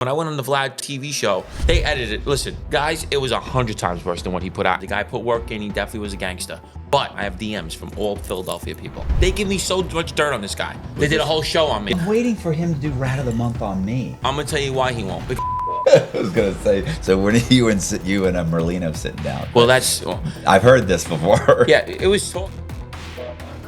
When I went on the Vlad TV show, they edited it. Listen, guys, it was 100 times worse than what he put out. The guy put work in, he definitely was a gangster. But I have DMs from all Philadelphia people. They give me so much dirt on this guy. They did a whole show on me. I'm waiting for him to do Rat of the Month on me. I'm gonna tell you why he won't. I was gonna say, so when you and Merlino sitting down. Well, that's... I've heard this before. Yeah, it was...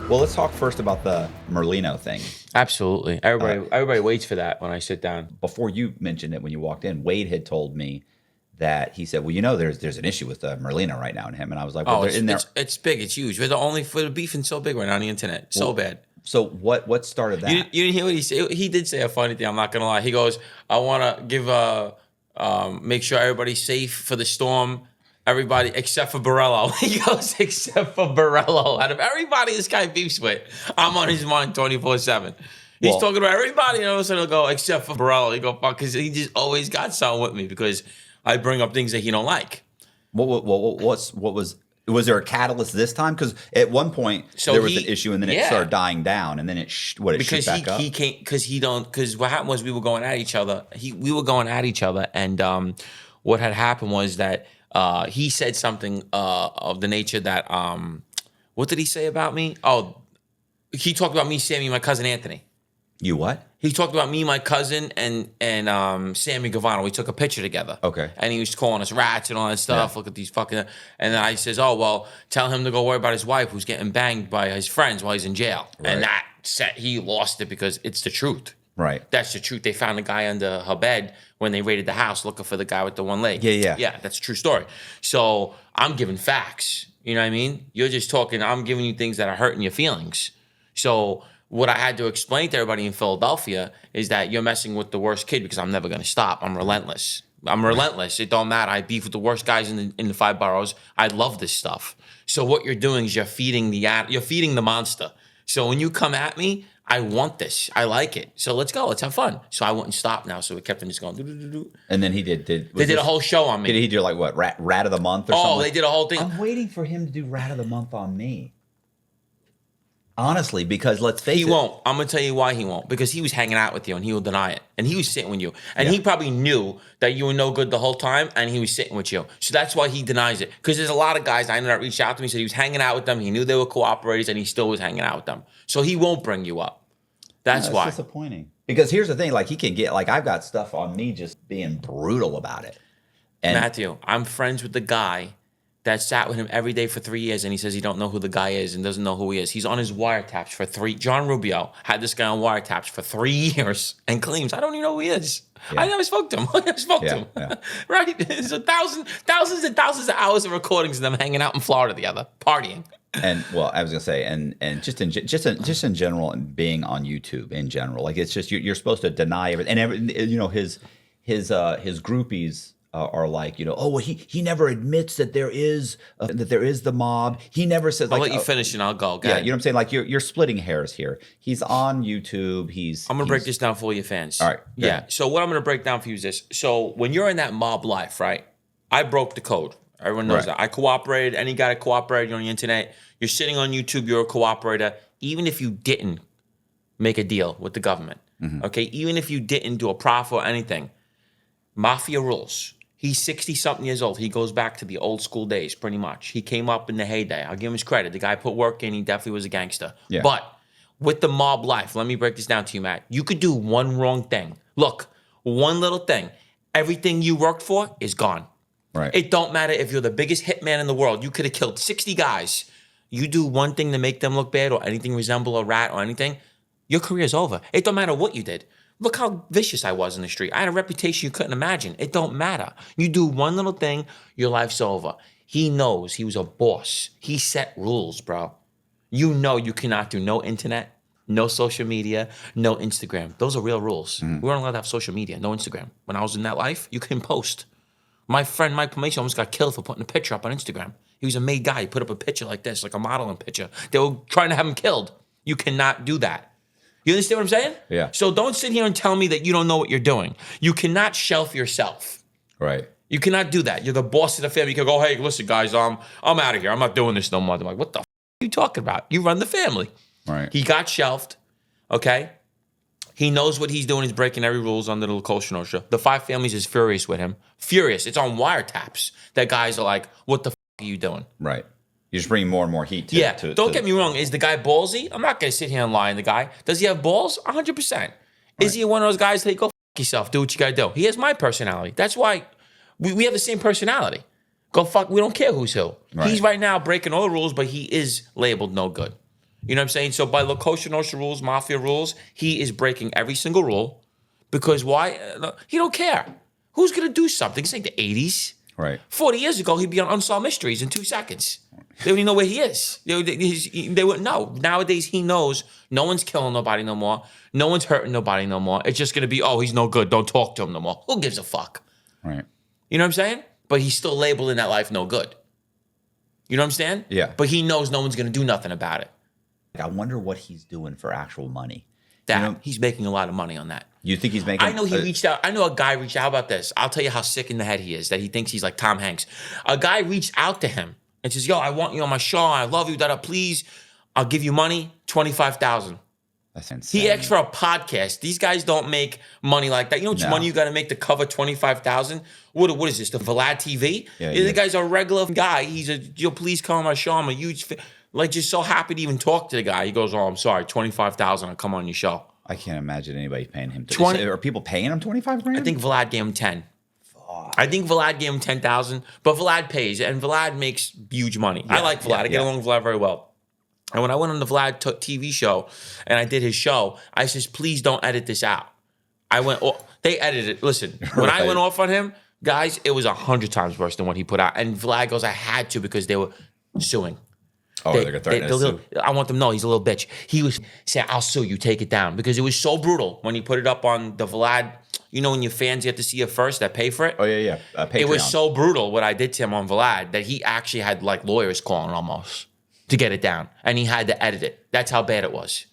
Well, let's talk first about the Merlino thing. Absolutely. Everybody waits for that when I sit down. Before you mentioned it when you walked in, Wade had told me that he said, well, you know, there's an issue with Merlino right now and him. And I was like, well, it's big. It's huge. We're the beefing so big right now on the internet. So bad. So what started that? You didn't hear what he said? He did say a funny thing. I'm not going to lie. He goes, I want to give make sure everybody's safe for the storm. Everybody except for Borrello. He goes, except for Borrello. Out of everybody this guy beefs with, I'm on his mind 24/7. He's talking about everybody, and all of a sudden he'll go, except for Borrello. He go, fuck, because he just always got something with me because I bring up things that he don't like. Was there a catalyst this time? Because at one point there was an issue, and then it started dying down, and then it shoot back up. Because what happened was we were going at each other. And what had happened was that he said something of the nature that what did he say about me? Oh, he talked about me, Sammy, my cousin Anthony. You what? He talked about me, my cousin, and Sammy Gavano. We took a picture together. Okay. And he was calling us rats and all that stuff. Yeah. Look at these fucking... And then I says, oh, well, tell him to go worry about his wife who's getting banged by his friends while he's in jail. Right. And that set, he lost it because it's the truth. Right. That's the truth. They found a guy under her bed when they raided the house looking for the guy with the one leg. Yeah. Yeah, that's a true story. So I'm giving facts. You know what I mean? You're just talking. I'm giving you things that are hurting your feelings. So what I had to explain to everybody in Philadelphia is that you're messing with the worst kid because I'm never going to stop. I'm relentless. It don't matter. I beef with the worst guys in the 5 boroughs. I love this stuff. So what you're doing is you're feeding the monster. So when you come at me, I want this. I like it. So let's go. Let's have fun. So I wouldn't stop now. So we kept him just going. Doo-doo-doo-doo. And then he did. They did a whole show on me. Did he do like what? Rat of the Month or something? Oh, they did a whole thing. I'm waiting for him to do Rat of the Month on me. Honestly, because let's face it. He won't. I'm going to tell you why he won't. Because he was hanging out with you and he will deny it. And he was sitting with you. And he probably knew that you were no good the whole time and he was sitting with you. So that's why he denies it. Because there's a lot of guys I know that reached out to me, said he was hanging out with them. He knew they were cooperators and he still was hanging out with them. So he won't bring you up. That's why. It's disappointing. Because here's the thing, like he can get, like I've got stuff on me just being brutal about it. And Matthew, I'm friends with the guy that sat with him every day for 3 years and he says he don't know who the guy is and doesn't know who he is. He's on his wiretaps for 3. John Rubio had this guy on wiretaps for 3 years and claims, I don't even know who he is. Yeah. I never spoke to him. Yeah. Right? There's thousands and thousands of hours of recordings of them hanging out in Florida together, partying. And well, I was gonna say, and just in general, and being on YouTube in general, like it's just you're supposed to deny everything, and his groupies are like, oh, well, he never admits that there is the mob. He never says. I'll like, let you finish and I'll go. Yeah, you know what I'm saying? Like you're splitting hairs here. He's on YouTube. I'm gonna break this down for all your fans. All right. Yeah. So what I'm gonna break down for you is this. So when you're in that mob life, right? I broke the code. Everyone knows that. I cooperated. Any guy that cooperated on the internet, you're sitting on YouTube, you're a cooperator. Even if you didn't make a deal with the government, okay? Even if you didn't do a profit or anything, Mafia rules. He's 60-something years old. He goes back to the old school days, pretty much. He came up in the heyday. I'll give him his credit. The guy put work in. He definitely was a gangster. Yeah. But with the mob life, let me break this down to you, Matt. You could do one wrong thing. Look, one little thing. Everything you worked for is gone. Right. It don't matter if you're the biggest hitman in the world. You could have killed 60 guys. You do one thing to make them look bad or anything resemble a rat or anything, your career's over. It don't matter what you did. Look how vicious I was in the street. I had a reputation you couldn't imagine. It don't matter. You do one little thing, your life's over. He knows he was a boss. He set rules, bro. You know you cannot do no internet, no social media, no Instagram. Those are real rules. We weren't allowed to have social media, no Instagram. When I was in that life, you couldn't post. My friend Mike Pomation almost got killed for putting a picture up on Instagram. He was a made guy. He put up a picture like this, like a modeling picture. They were trying to have him killed. You cannot do that. You understand what I'm saying? Yeah. So don't sit here and tell me that you don't know what you're doing. You cannot shelf yourself. Right. You cannot do that. You're the boss of the family. You can go, hey, listen, guys, I'm out of here. I'm not doing this no more. I'm like, what the f are you talking about? You run the family. Right. He got shelved, okay? He knows what he's doing. He's breaking every rules under the Kosher Nostra. The Five Families is furious with him. Furious. It's on wiretaps. That guys are like, what the are you doing? Right. You're just bringing more and more heat to Yeah. to, Don't to, get me wrong. Is the guy ballsy? I'm not going to sit here and lie on the guy. Does he have balls? 100%. Is he one of those guys that go yourself, do what you got to do? He has my personality. That's why we have the same personality. Go fuck. We don't care who's who. Right. He's right now breaking all the rules, but he is labeled no good. You know what I'm saying? So by the Kosher Nostra rules, Mafia rules, he is breaking every single rule. Because why? He don't care. Who's going to do something? This ain't the 80s. Right. 40 years ago, he'd be on Unsolved Mysteries in 2 seconds. They wouldn't even know where he is. They wouldn't know. Nowadays, he knows no one's killing nobody no more. No one's hurting nobody no more. It's just going to be, oh, he's no good. Don't talk to him no more. Who gives a fuck? Right. You know what I'm saying? But he's still labeled in that life no good. You know what I'm saying? Yeah. But he knows no one's going to do nothing about it. I wonder what he's doing for actual money. He's making a lot of money on that. You think he's making? I know he reached out. I know a guy reached out. How about this? I'll tell you how sick in the head he is, that he thinks he's like Tom Hanks. A guy reached out to him and says, yo, I want you on my show. I love you. Please, I'll give you money, $25,000. That's insane. He asked for a podcast. These guys don't make money like that. You know how much money you got to make to cover $25,000? What is this, the Vlad TV? Yeah, The guy's a regular guy. He's please come on my show. I'm a huge fan. Like, just so happy to even talk to the guy. He goes, oh, I'm sorry, $25,000. I'll come on your show. I can't imagine anybody paying him. 20 Are people paying him 25 grand? I think Vlad gave him 10. I think Vlad gave him 10,000, but Vlad pays, and Vlad makes huge money. I like Vlad. I get along with Vlad very well. And when I went on the Vlad TV show and I did his show, I says, please don't edit this out. They edited it. Listen, when I went off on him, guys, it was 100 times worse than what he put out. And Vlad goes, I had to because they were suing. Oh, they're going to threaten us. I want them to know he's a little bitch. He was saying, I'll sue you, take it down. Because it was so brutal when he put it up on the Vlad. You know, when your fans get to see it first, that pay for it? Oh, yeah. Patreon. It was so brutal what I did to him on Vlad that he actually had like lawyers calling almost to get it down. And he had to edit it. That's how bad it was.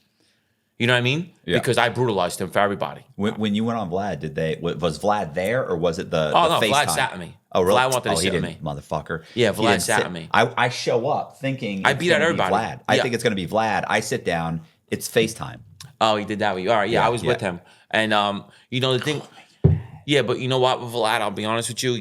You know what I mean? Yeah. Because I brutalized him for everybody. When you went on Vlad, was Vlad there or was it the no, FaceTime? Vlad sat with me. Oh, really? Vlad wanted to sit with me. Motherfucker. Yeah, He Vlad didn't sat with me. I show up thinking I beat out everybody. Vlad. I think it's going to be Vlad. I sit down. It's FaceTime. Oh, he did that with you. All right, I was with him. And, you know, the thing... Yeah, but you know what, with Vlad, I'll be honest with you,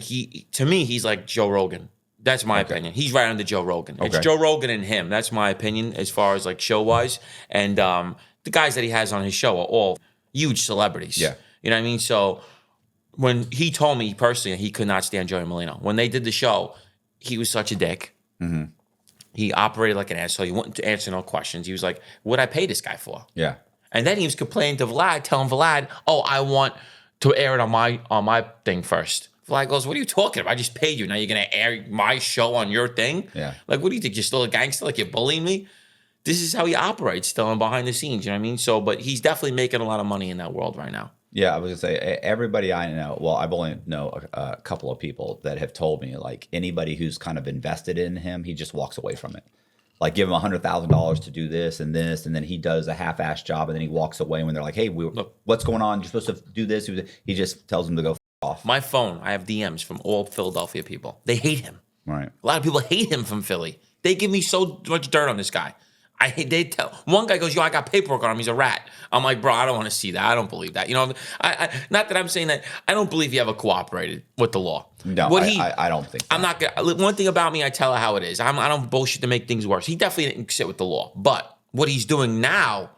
to me, he's like Joe Rogan. That's my opinion. He's right under Joe Rogan. It's Joe Rogan and him. That's my opinion as far as like show-wise. And the guys that he has on his show are all huge celebrities. Yeah. You know what I mean? So when he told me personally he could not stand Joey Merlino. When they did the show, he was such a dick. Mm-hmm. He operated like an asshole. He wouldn't answer no questions. He was like, what'd I pay this guy for? Yeah. And then he was complaining to Vlad, telling Vlad, oh, I want to air it on my thing first. Vlad goes, what are you talking about? I just paid you. Now you're going to air my show on your thing? Yeah. Like, what do you think? You're still a gangster? Like, you're bullying me? This is how he operates still and behind the scenes. You know what I mean? So, but he's definitely making a lot of money in that world right now. Yeah, I was going to say, everybody I know, well, I've only know a couple of people that have told me, like, anybody who's kind of invested in him, he just walks away from it. Like, give him $100,000 to do this, and then he does a half-assed job, and then he walks away when they're like, hey, what's going on? You're supposed to do this. He just tells them to go off. My phone, I have DMs from all Philadelphia people. They hate him. Right. A lot of people hate him from Philly. They give me so much dirt on this guy. They tell one guy goes, yo, I got paperwork on him. He's a rat. I'm like, bro, I don't want to see that. I don't believe that. You know, I not that I'm saying that. I don't believe he ever cooperated with the law. No, I don't think so. I'm not gonna. One thing about me, I tell her how it is. I don't bullshit to make things worse. He definitely didn't sit with the law. But what he's doing now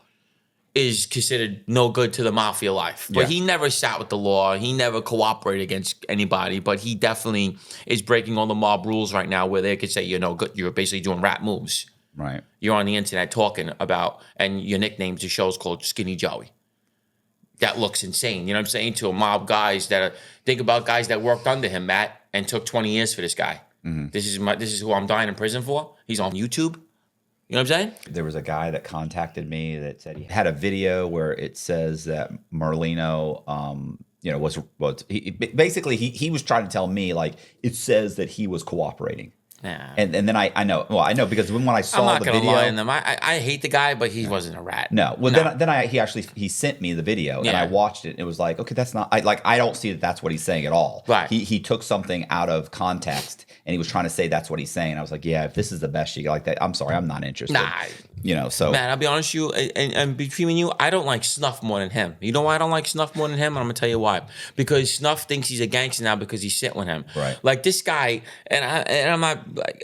is considered no good to the mafia life. But he never sat with the law. He never cooperated against anybody. But he definitely is breaking all the mob rules right now, where they could say you're no good. You're basically doing rat moves. Right. You're on the internet talking about, and your nickname's the show's called Skinny Joey. That looks insane. You know what I'm saying? To a mob guys think about guys that worked under him, Matt, and took 20 years for this guy. Mm-hmm. This is who I'm dying in prison for. He's on YouTube. You know what I'm saying? There was a guy that contacted me that said he had a video where it says that Merlino, he was trying to tell me, like, it says that he was cooperating. Nah. And then I know because when I saw the video, I'm not gonna lie on them. I hate the guy, but he wasn't a rat. No, well he sent me the video and I watched it and it was like, okay, that's not I don't see that that's what he's saying at all. Right. He took something out of context and he was trying to say that's what he's saying. I was like, yeah, if this is the best you like that, I'm sorry, I'm not interested. Nah, So Man, I'll be honest with you, and between you, I don't like Snuff more than him. You know why I don't like Snuff more than him? I'm gonna tell you why. Because Snuff thinks he's a gangster now because he's sitting with him. Right. Like this guy, I'm not like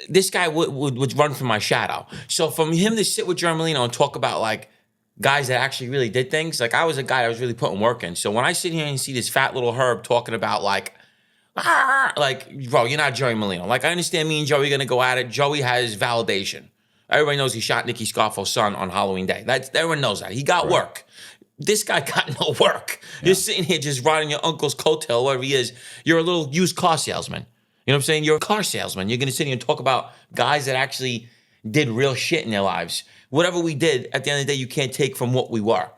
this guy would run from my shadow. So from him to sit with Joey Merlino and talk about like guys that actually really did things, like I was a guy that was really putting work in. So when I sit here and see this fat little herb talking about like bro, you're not Joey Merlino. Like I understand me and Joey are gonna go at it. Joey has validation. Everybody knows he shot Nicky Scarfo's son on Halloween Day. Everyone knows that. He got work. This guy got no work. Yeah. You're sitting here just riding your uncle's coattail, whatever he is. You're a little used car salesman. You know what I'm saying? You're a car salesman. You're going to sit here and talk about guys that actually did real shit in their lives. Whatever we did, at the end of the day, you can't take from what we were.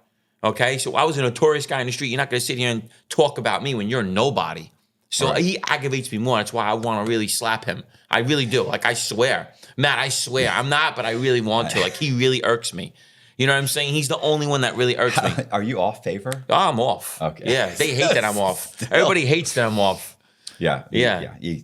Okay? So I was a notorious guy in the street. You're not going to sit here and talk about me when you're nobody. So he aggravates me more. That's why I want to really slap him. I really do. Like, I swear. Matt, I swear. I'm not, but I really want to. Like, he really irks me. You know what I'm saying? He's the only one that really irks me. Are you off favor? Oh, I'm off. Okay. Yeah, they hate that I'm off. Everybody hates that I'm off. Yeah. Yeah. You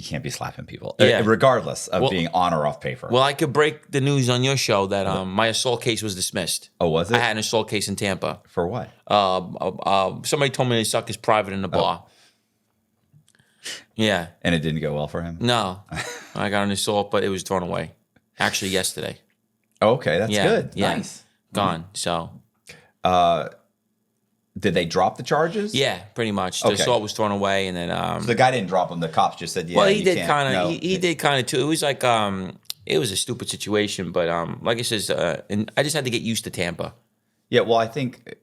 can't be slapping people, Yeah. regardless of being on or off paper. Well, I could break the news on your show that my assault case was dismissed. Oh, was it? I had an assault case in Tampa. For what? Somebody told me they suck his private in the bar. Yeah. And it didn't go well for him? No. I got an assault, but it was thrown away. Actually, yesterday. Okay, that's good. Yeah. Nice. Gone. So. Did they drop the charges? Yeah, pretty much. The assault was thrown away, and then. So the guy didn't drop them. The cops just said, "Yeah." Well, he did kind of. He did kind of too. It was like it was a stupid situation, but like I says, and I just had to get used to Tampa. Yeah, well, I think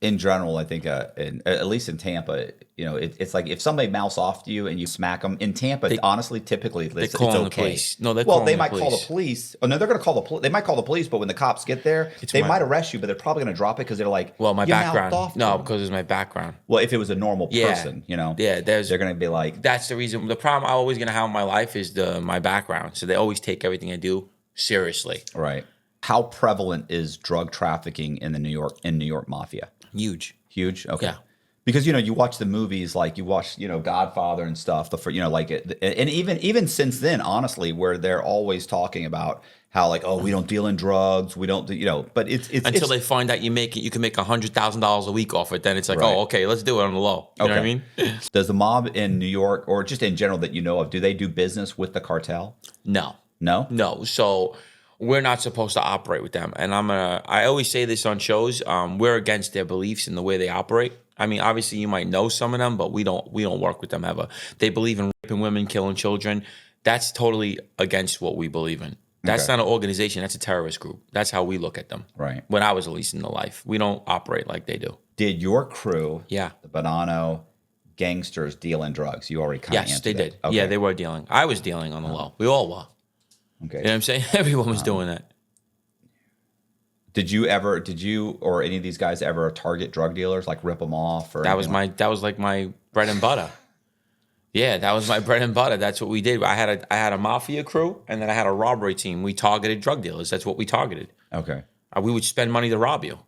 in general, I think at least in Tampa, it's like if somebody mouths off to you and you smack them in Tampa, honestly, typically it's call okay. the police. No, they might call the police. Oh no, they're going to call the police. They might call the police, but when the cops get there, they might arrest you, but they're probably going to drop it because they're like, well, my you background. mouthed off No, because it's my background. Well, if it was a normal person, yeah, they're going to be like, that's the reason. The problem I'm always going to have in my life is my background. So they always take everything I do seriously. Right. How prevalent is drug trafficking in the New York Mafia? Huge. Okay. Yeah. Because you watch the movies, like you watch Godfather and stuff. And even since then, honestly, where they're always talking about how like, oh, we don't deal in drugs, we don't do, but it's until they find out you can make $100,000 a week off it. Then it's like, oh, okay, let's do it on the low. You know what I mean? Does the mob in New York or just in general that you know of, do they do business with the cartel? No. No. So. We're not supposed to operate with them. And I always say this on shows, we're against their beliefs and the way they operate. I mean, obviously you might know some of them, but we don't work with them ever. They believe in raping women, killing children. That's totally against what we believe in. That's not an organization, that's a terrorist group. That's how we look at them. Right. When I was at least in the life. We don't operate like they do. Did your crew, the Bonanno gangsters, deal in drugs? You already kind of answered Yes, they did. Okay. Yeah, they were dealing. I was dealing on the low. We all were. Okay. You know what I'm saying? Everyone was doing that. Did you or any of these guys ever target drug dealers, like rip them off? Or that was like my bread and butter. Yeah, that was my bread and butter. That's what we did. I had a mafia crew, and then I had a robbery team. We targeted drug dealers. That's what we targeted. Okay. We would spend money to rob you.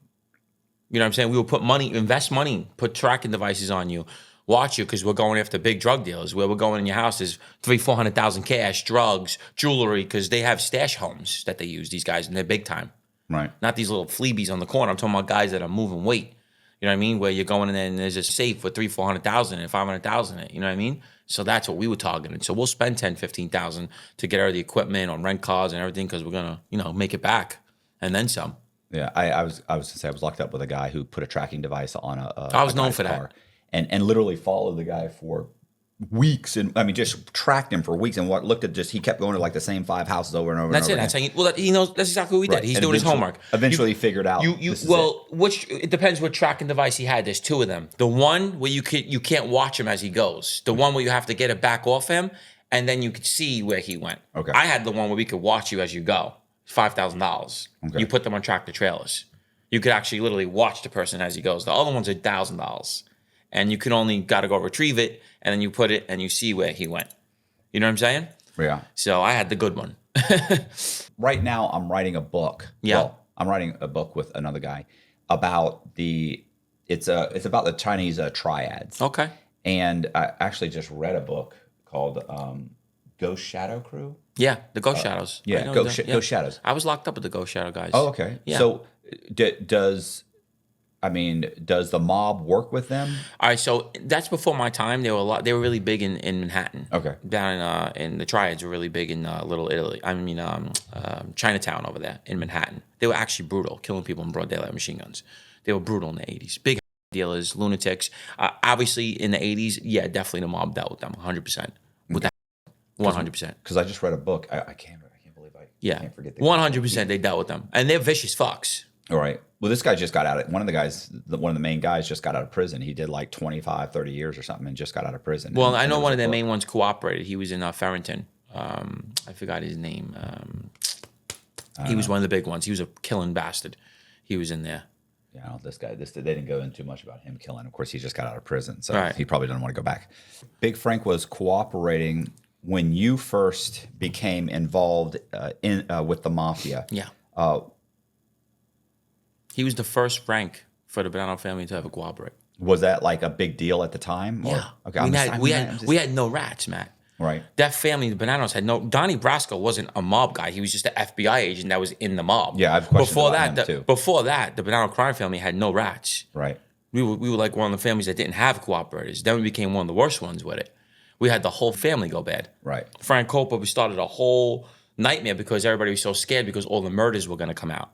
You know what I'm saying? We would invest money, put tracking devices on you, watch you, because we're going after big drug dealers. Where we're going in your house is $300,000-$400,000 cash, drugs, jewelry, because they have stash homes that they use, these guys, and they're big time. Right. Not these little fleabies on the corner. I'm talking about guys that are moving weight. You know what I mean? Where you're going in there and there's a safe with $300,000-$400,000 and $500,000 in it. You know what I mean? So that's what we were targeting. So we'll spend $10,000-$15,000 to get out of the equipment on rent cars and everything because we're gonna, make it back and then some. Yeah, I was gonna say I was locked up with a guy who put a tracking device on I was known for car and literally followed the guy for weeks, and I mean just tracked him for weeks, and he kept going to like the same 5 houses over and over. That's and over it. again. That's how he knows. That's exactly what we did. He's doing his homework. Eventually, figured out. It depends what tracking device he had. There's 2 of them. The one where you can't watch him as he goes. The one where you have to get it back off him, and then you could see where he went. Okay. I had the one where we could watch you as you go. $5,000. Okay. You put them on tractor trailers. You could actually literally watch the person as he goes. The other ones are $1,000. And you could only got to go retrieve it, and then you put it, and you see where he went. You know what I'm saying? Yeah. So I had the good one. Right now, I'm writing a book. Yeah. Well, I'm writing a book with another guy about it's about the Chinese triads. Okay. And I actually just read a book called Ghost Shadow Crew. Yeah, the Ghost Shadows. I Yeah, know Ghost them, Ghost Shadows. I was locked up with the Ghost Shadow guys. Oh, okay. Yeah. So does the mob work with them? All right, so that's before my time. They were really big in Manhattan. Okay. Down in the Triads were really big in Little Italy. Chinatown over there in Manhattan. They were actually brutal, killing people in broad daylight, machine guns. They were brutal in the 80s. Big dealers, lunatics. Obviously, in the 80s, yeah, definitely the mob dealt with them 100%. With that, 100%. Because I just read a book. I can't believe I Yeah, can't forget. 100%. They dealt with them, and they're vicious fucks. All right. Well, this guy just got out. One of the main guys just got out of prison. He did like 25, 30 years or something and just got out of prison. Well, I and know there was one a of their book. main ones cooperated. He was in Farrington. I forgot his name. He was one of the big ones. He was a killing bastard. He was in there. Yeah, this guy. They didn't go into too much about him killing. Of course, he just got out of prison, so Right. he probably doesn't want to go back. Big Frank was cooperating when you first became involved with the mafia. Yeah. He was the first Frank for the Bonanno family to ever cooperate. Was that like a big deal at the time? Or? Yeah. Okay. We had no rats, Matt. Right. That family, the Bonanos, had no. Donnie Brasco wasn't a mob guy. He was just an FBI agent that was in the mob. Yeah, I have questions before about that. him, too. Before that, the Bonanno crime family had no rats. Right. We were like one of the families that didn't have cooperators. Then we became one of the worst ones with it. We had the whole family go bad. Right. Frank Copa, we started a whole nightmare because everybody was so scared because all the murders were going to come out.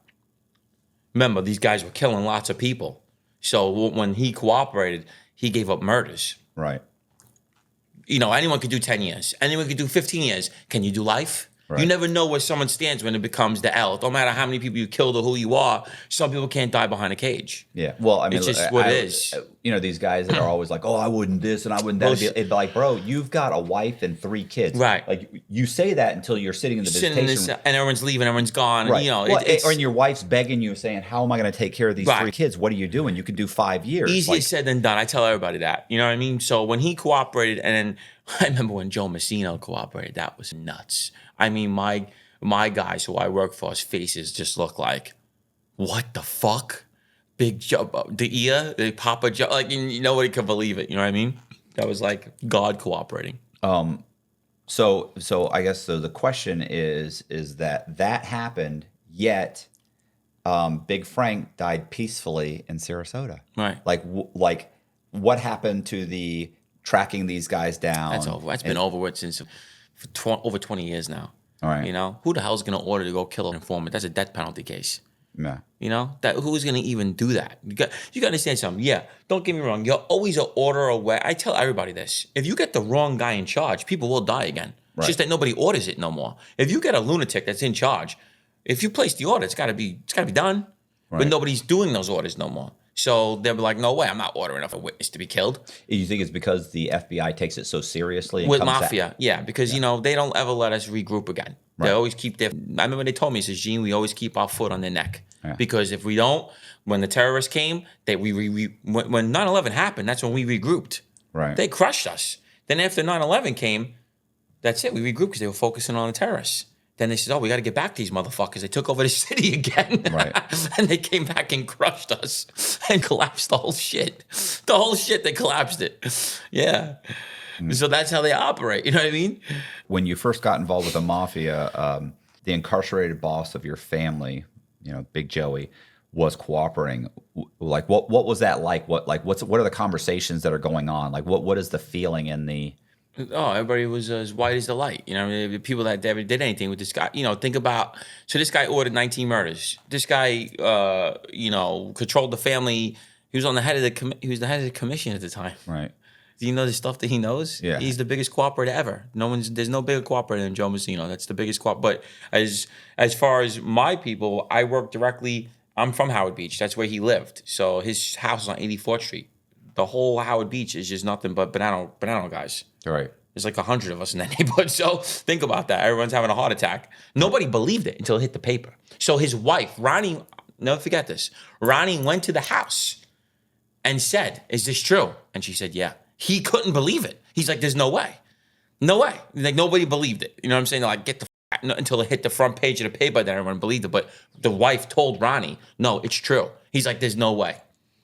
Remember, these guys were killing lots of people. So when he cooperated, he gave up murders. Right. You know, anyone could do 10 years. Anyone could do 15 years. Can you do life? Right. You never know where someone stands when it becomes the L. No matter how many people you killed or who you are, some people can't die behind a cage. Yeah. Well, I mean, It's just what it is. You know, these guys that are always like, "Oh, I wouldn't this and I wouldn't that." It'd be like, bro, you've got a wife and 3 kids. Right. Like you say that until you're sitting in the Sitting in visitation this, and everyone's leaving, everyone's gone. Right. You know, Well, it's or your wife's begging you, saying, "How am I going to take care of these Right. 3 kids? What are you doing? You could do 5 years." easier Like, said than done. I tell everybody that. You know what I mean? So when he cooperated, and then I remember when Joe Merlino cooperated, that was nuts. I mean, my guys who I work for's faces just look like, what the fuck? Big Joe, the ear, the Papa Joe, like nobody could believe it. You know what I mean? That was like God cooperating. so I guess so. The question is that happened, yet Big Frank died peacefully in Sarasota. Right. Like what happened to the tracking these guys down? That's over. That's been over with since over 20 years now. All right. You know, who the hell's going to order to go kill an informant? That's a death penalty case. Yeah. You know, that who's going to even do that? You got to understand something. Yeah, don't get me wrong. You're always an order away. I tell everybody this. If you get the wrong guy in charge, people will die again. Right. It's just that nobody orders it no more. If you get a lunatic that's in charge, if you place the order, it's got to be done. Right. But nobody's doing those orders no more. So they'll be like, no way, I'm not ordering a witness to be killed. You think it's because the FBI takes it so seriously? And With comes at- Mafia, yeah, because, you know, they don't ever let us regroup again. They always keep their, I remember they told me, it says, Gene, we always keep our foot on their neck. Yeah. Because if we don't, when the terrorists came, when 9/11 happened, that's when we regrouped. Right. They crushed us. Then after 9/11 came, that's it, we regrouped because they were focusing on the terrorists. Then they said, oh, we got to get back to these motherfuckers. They took over the city again. Right. And they came back and crushed us and collapsed the whole shit. The whole shit, they collapsed it. Yeah. So that's how they operate. You know what I mean? When you first got involved with the Mafia, the incarcerated boss of your family, you know, Big Joey, was cooperating. Like, what was that like? What are the conversations that are going on? Like, what is the feeling in the? Oh, everybody was as white as the light. You know, I mean, the people that ever did anything with this guy. You know, think about. So this guy ordered 19 murders. This guy, you know, controlled the family. He was on the head of the commission at the time. Right. Do you know the stuff that he knows? Yeah. He's the biggest cooperator ever. There's no bigger cooperator than Joe Merlino. That's the biggest But as far as my people, I work directly. I'm from Howard Beach. That's where he lived. So his house is on 84th Street. The whole Howard Beach is just nothing but banana guys. Right. There's like 100 of us in that neighborhood. So think about that. Everyone's having a heart attack. Nobody believed it until it hit the paper. So his wife, Ronnie, never forget this. Ronnie went to the house and said, is this true? And she said, yeah. He couldn't believe it. He's like, there's no way. No way. Like, nobody believed it. You know what I'm saying? They're like, get the until it hit the front page of the paper, then everyone believed it. But the wife told Ronnie, no, it's true. He's like, there's no way.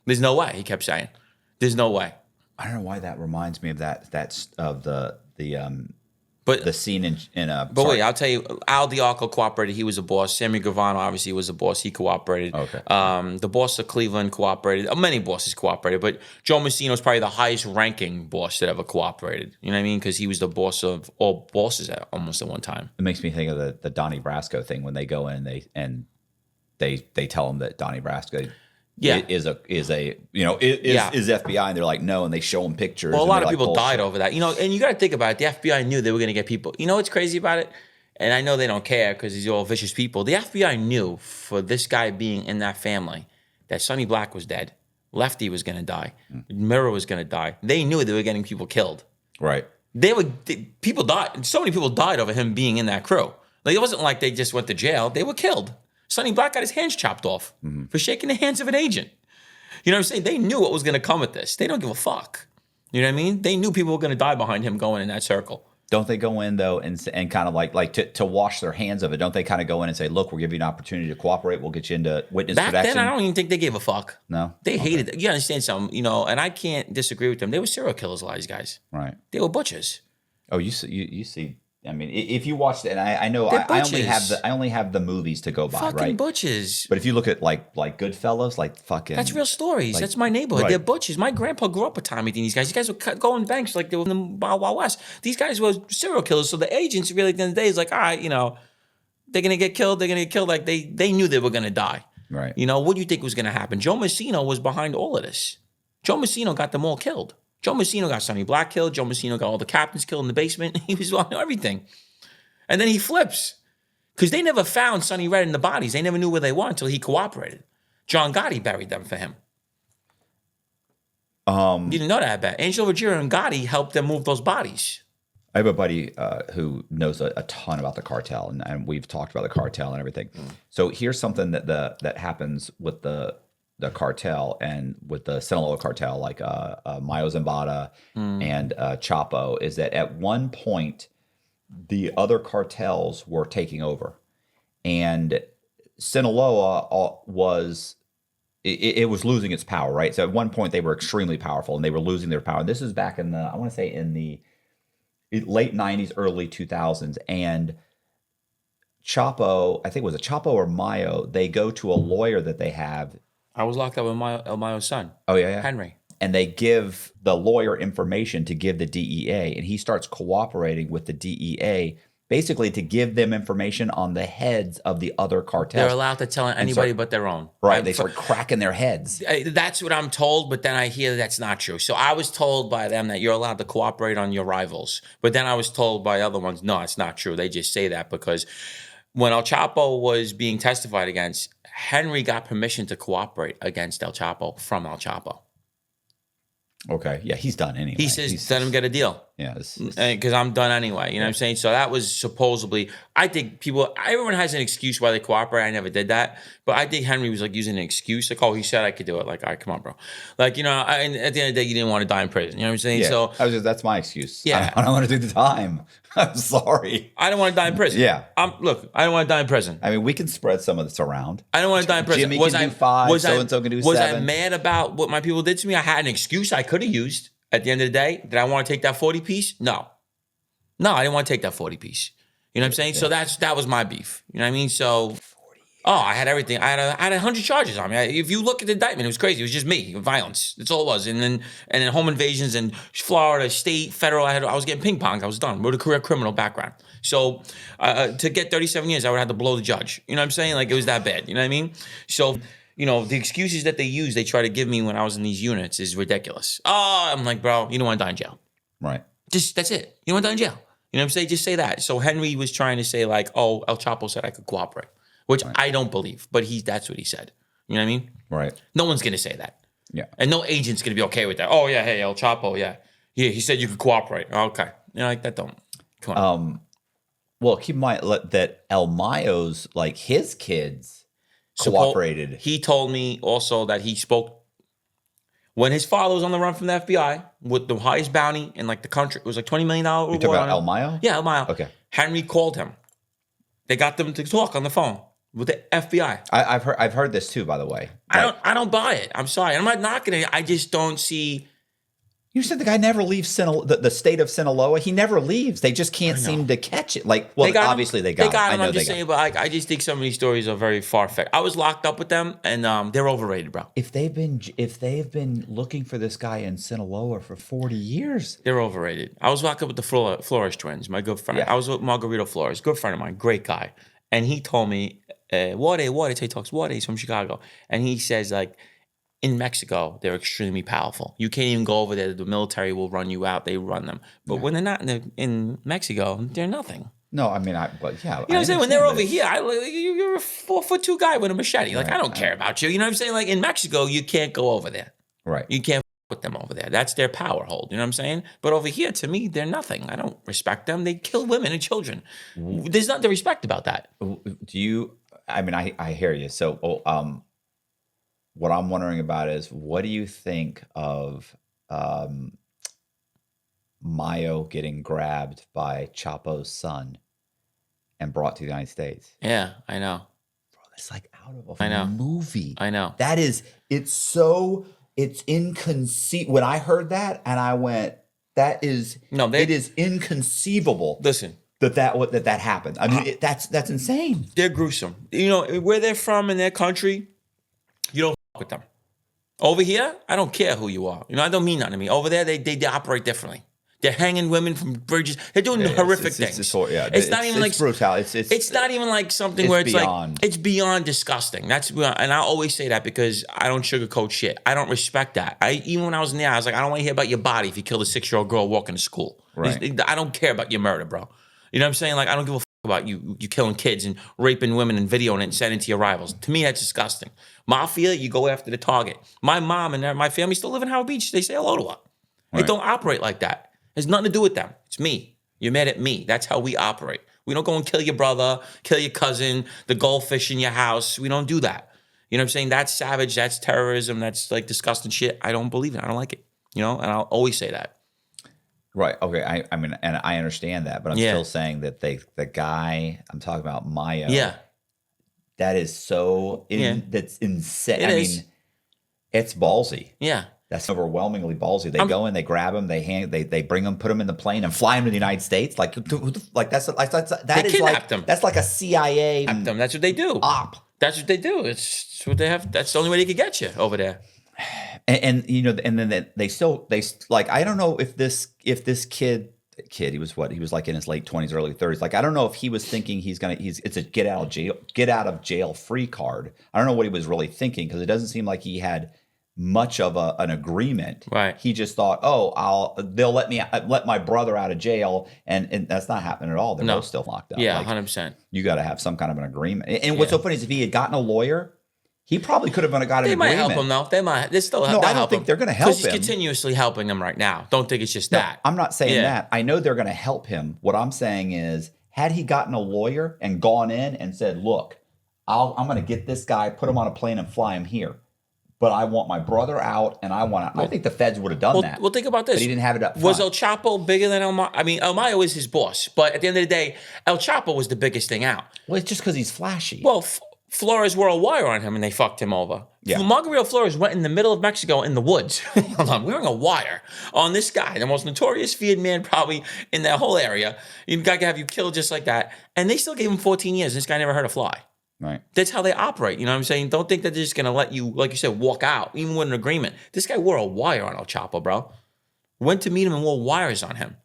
There's no way, he kept saying. There's no way. I don't know why that reminds me of that of the But But the scene in But wait, I'll tell you, Al Diaco cooperated. He was a boss. Sammy Gravano obviously was a boss. He cooperated. Okay. The boss of Cleveland cooperated. Many bosses cooperated, but Joe Messino is probably the highest ranking boss that ever cooperated. You know what I mean? Because he was the boss of all bosses almost at one time. It makes me think of the Donnie Brasco thing when they go in and they tell him that Donnie Brasco is FBI, and they're like, no, and they show him pictures. Well, a lot of like, people bullshit. died over that. You know, and you got to think about it. The FBI knew they were going to get people. You know what's crazy about it? And I know they don't care because these are all vicious people. The FBI knew for this guy being in that family that Sonny Black was dead, Lefty was going to die, Mirror was going to die. They knew they were getting people killed. Right. People died. So many people died over him being in that crew. Like, it wasn't like they just went to jail. They were killed. Sonny Black got his hands chopped off for shaking the hands of an agent. You know what I'm saying? They knew what was going to come with this. They don't give a fuck. You know what I mean? They knew people were going to die behind him going in that circle. Don't they go in though and kind of like to wash their hands of it? Don't they kind of go in and say, "Look, we'll give you an opportunity to cooperate. We'll get you into witness protection." Back then, I don't even think they gave a fuck. No, they hated it. You understand something? You know, and I can't disagree with them. They were serial killers, a lot of these guys. Right. They were butchers. Oh, you see. I mean, if you watched it, and I know I only have the movies to go by, fucking right? Butchers. But if you look at like Goodfellas, like fucking, that's real stories. That's my neighborhood. They're butchers. My grandpa grew up with Tommy Dean. These guys were going banks like they were in the Wild Wild West. These guys were serial killers. So the agents really at the end of the day is like, all right, you know, they're gonna get killed. They're gonna get killed. Like they knew they were gonna die. Right. You know, what do you think was gonna happen? Joe Messino was behind all of this. Joe Messino got them all killed. Joe Messino got Sonny Black killed. Joe Messino got all the captains killed in the basement. He was on everything. And then he flips. Because they never found Sonny Red in the bodies. They never knew where they were until he cooperated. John Gotti buried them for him. You didn't know that, I bet. Angelo Ruggiero and Gotti helped them move those bodies. I have a buddy who knows a ton about the cartel, and we've talked about the cartel and everything. So here's something that happens with the cartel and with the Sinaloa cartel, like Mayo Zambada and Chapo, is that at one point the other cartels were taking over, and Sinaloa was losing its power, right? So at one point they were extremely powerful and they were losing their power. This is back in I want to say in the late 90s, early 2000s, and Chapo, I think it was a Chapo or Mayo, they go to a lawyer that they have. I was locked up with El Mayo's son. Oh, yeah. Henry. And they give the lawyer information to give the DEA, and he starts cooperating with the DEA, basically to give them information on the heads of the other cartels. They're allowed to tell anybody but their own. Right, they start cracking their heads. That's what I'm told, but then I hear that's not true. So I was told by them that you're allowed to cooperate on your rivals. But then I was told by other ones, no, it's not true. They just say that because when El Chapo was being testified against, Henry got permission to cooperate against El Chapo from El Chapo. Okay. Yeah, he's done anyway. He says, let him get a deal. Yeah. Because I'm done anyway. You know what I'm saying? So that was supposedly, I think everyone has an excuse why they cooperate. I never did that. But I think Henry was like using an excuse. Like, oh, he said I could do it. Like, all right, come on, bro. Like, you know, and at the end of the day, you didn't want to die in prison. You know what I'm saying? Yeah. So that's my excuse. Yeah. I don't want to do the time. I'm sorry. I don't want to die in prison. Yeah. Look, I don't want to die in prison. I mean, we can spread some of this around. I don't want to die in prison. Jimmy can do 5, so-and-so can do 7. Was I mad about what my people did to me? I had an excuse I could have used. At the end of the day, did I want to take that 40 piece? No, I didn't want to take that 40 piece. You know what I'm saying? Yeah. So that was my beef. You know what I mean? So, I had everything. I had 100 charges on me. If you look at the indictment, it was crazy. It was just me, violence. That's all it was. And then home invasions and Florida, state, federal. I was getting ping pong. I was done with a career criminal background. So to get 37 years, I would have to blow the judge. You know what I'm saying? Like, it was that bad. You know what I mean? So, you know, the excuses that they try to give me when I was in these units is ridiculous. I'm like, bro, you don't want to die in jail. Right. That's it. You don't want to die in jail. You know what I'm saying? Just say that. So Henry was trying to say like, oh, El Chapo said I could cooperate, which I don't believe, but that's what he said. You know what I mean? Right. No one's going to say that. Yeah. And no agent's going to be okay with that. Oh, yeah, hey, El Chapo, yeah. Yeah, he said you could cooperate. Okay. You know, like that don't. Come on. Well, keep in mind that El Mayo's, like his kids, cooperated. He told me also that he spoke when his father was on the run from the FBI with the highest bounty in like the country. It was like $20 million. You talking about El Mayo? Yeah, El Mayo. Okay. Henry called him. They got them to talk on the phone with the FBI. I've heard this too, by the way. I don't buy it. I'm sorry. I'm not knocking it. I just don't see. You said the guy never leaves the state of Sinaloa. He never leaves. They just can't seem to catch it. Like, well, obviously they got him. I know I'm just saying, but I just think some of these stories are very far-fetched. I was locked up with them, and they're overrated, bro. If they've been looking for this guy in Sinaloa for 40 years, they're overrated. I was locked up with the Flores twins, my good friend. Yeah. I was with Margarito Flores, good friend of mine, great guy, and he told me, "What? He talks what? He's from Chicago," and he says like, in Mexico, they're extremely powerful. You can't even go over there. The military will run you out. They run them. But when they're not in Mexico, they're nothing. No, I mean, but yeah. You know what I'm saying? When they're over here, you're a 4'2" guy with a machete. Like, I don't care about you. You know what I'm saying? Like, in Mexico, you can't go over there. Right. You can't put them over there. That's their power hold. You know what I'm saying? But over here, to me, they're nothing. I don't respect them. They kill women and children. There's nothing to respect about that. Do you, I mean, I hear you. So, what I'm wondering about is, what do you think of Mayo getting grabbed by Chapo's son and brought to the United States? Yeah, I know. Bro, that's like out of a movie. I know. That is, it's inconceivable. When I heard that, and I went, it is inconceivable. Listen. That happened. I mean, that's insane. They're gruesome. You know, where they're from in their country, you don't with them. Over here, I don't care who you are. You know, I don't mean nothing to me. Over there, they operate differently. They're hanging women from bridges. They're doing horrific things. It's not even like brutal. It's not even like something where it's beyond. Like it's beyond disgusting. And I always say that because I don't sugarcoat shit. I don't respect that. Even when I was in there, I was like, I don't want to hear about your body if you killed a 6-year-old girl walking to school. Right. I don't care about your murder, bro. You know what I'm saying? Like, I don't give a fuck about you killing kids and raping women and videoing it and sending it to your rivals. To me, that's disgusting. Mafia, you go after the target. My mom and my family still live in Howard Beach. They say hello to her. They don't operate like that. It has nothing to do with them. It's me. You're mad at me. That's how we operate. We don't go and kill your brother, kill your cousin, the goldfish in your house. We don't do that. You know what I'm saying? That's savage. That's terrorism. That's like disgusting shit. I don't believe it. I don't like it. You know, and I'll always say that. Right. Okay. I mean, and I understand that, but I'm still saying that the guy I'm talking about, Mayo. Yeah. That is so that's insane. I mean, it's ballsy. Yeah. That's overwhelmingly ballsy. They go in, they grab him, they bring him, put him in the plane, and fly him to the United States. Like that's like a CIA. That's what they do. Op. That's what they do. It's what they have. That's the only way they could get you over there. And you know, and then they like, I don't know if this kid, he was like in his late 20s, early 30s. Like, I don't know if he was thinking it's a get out of jail free card. I don't know what he was really thinking, because it doesn't seem like he had much of an agreement. Right. He just thought, they'll let my brother out of jail, and that's not happening at all. They're both still locked up. Yeah, like, 100%. You got to have some kind of an agreement. And what's so funny is, if he had gotten a lawyer, he probably could have got an agreement. They might help him though. They still No, I don't think they're going to help him. Because he's continuously helping them right now. Don't think it's just that. I'm not saying that. I know they're going to help him. What I'm saying is, had he gotten a lawyer and gone in and said, look, I'm going to get this guy, put him on a plane and fly him here, but I want my brother out, and I think the feds would have done that. Well, think about this. But he didn't have it up front. Was El Chapo bigger than El Mayo? I mean, El Mayo is his boss, but at the end of the day, El Chapo was the biggest thing out. Well, it's just because he's flashy. Well, Flores wore a wire on him, and they fucked him over. Yeah. Margarito Flores went in the middle of Mexico in the woods. Hold on, wearing a wire on this guy, the most notorious feared man probably in that whole area. You guy could have you killed just like that. And they still gave him 14 years. This guy never hurt a fly. Right. That's how they operate. You know what I'm saying? Don't think that they're just going to let you, like you said, walk out, even with an agreement. This guy wore a wire on El Chapo, bro. Went to meet him and wore wires on him.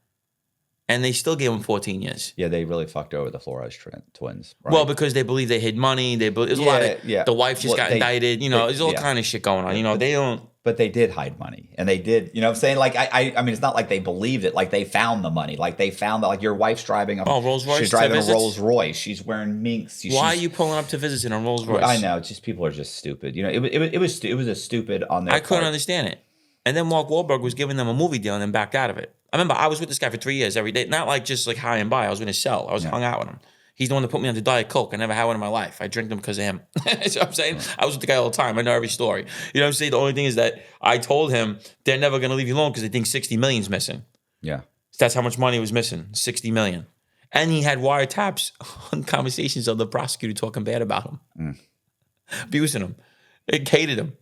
And they still gave him 14 years. Yeah, they really fucked over the Flores twins. Right? Well, because they believe they hid money. There's a lot of, the wife just got indicted. You know, there's all kind of shit going on. You know, they don't. But they did hide money. And they did, you know what I'm saying? Like, I mean, it's not like they believed it. Like, they found the money. Like, they found that, like, your wife's driving a Rolls Royce. She's driving a Rolls Royce. She's wearing minks. Why are you pulling up to visits in a Rolls Royce? I know. It's just, people are just stupid. You know, it was a stupid on their part. I couldn't understand it. And then Mark Wahlberg was giving them a movie deal and then backed out of it. I remember I was with this guy for 3 years every day. Not like just like high and by. I was in his cell. I was hung out with him. He's the one that put me on the Diet Coke. I never had one in my life. I drink them because of him. That's what I'm saying. I was with the guy all the time. I know every story. You know what I'm saying? The only thing is that I told him they're never going to leave you alone because they think 60 million's missing. Yeah. That's how much money was missing, 60 million. And he had wiretaps on conversations of the prosecutor talking bad about him. Abusing him. It hated him.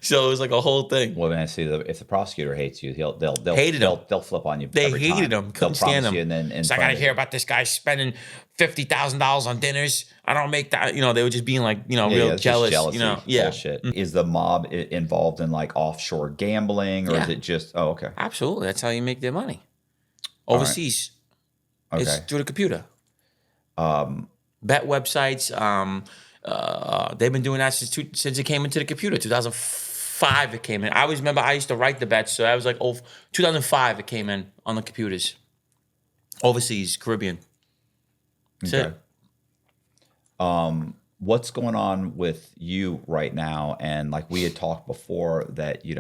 So it was like a whole thing. Well, then I see if the prosecutor hates you, they'll Hated him. they'll flip on you. They every hated time. him. Couldn't stand him. You and then So I got to hear about this guy spending $50,000 on dinners. I don't make that. You know, they were just being like, real jealous. Jealousy, you know, yeah. Bullshit. Is the mob involved in like offshore gambling, or is it just? Oh, okay. Absolutely, that's how you make their money. Overseas, it's through the computer. Bet websites. They've been doing that since it came into the computer. 2005 it came in. I always remember I used to write the bets, so I was like, 2005 it came in on the computers. Overseas, Caribbean. That's it. What's going on with you right now? And like we had talked before that, you'd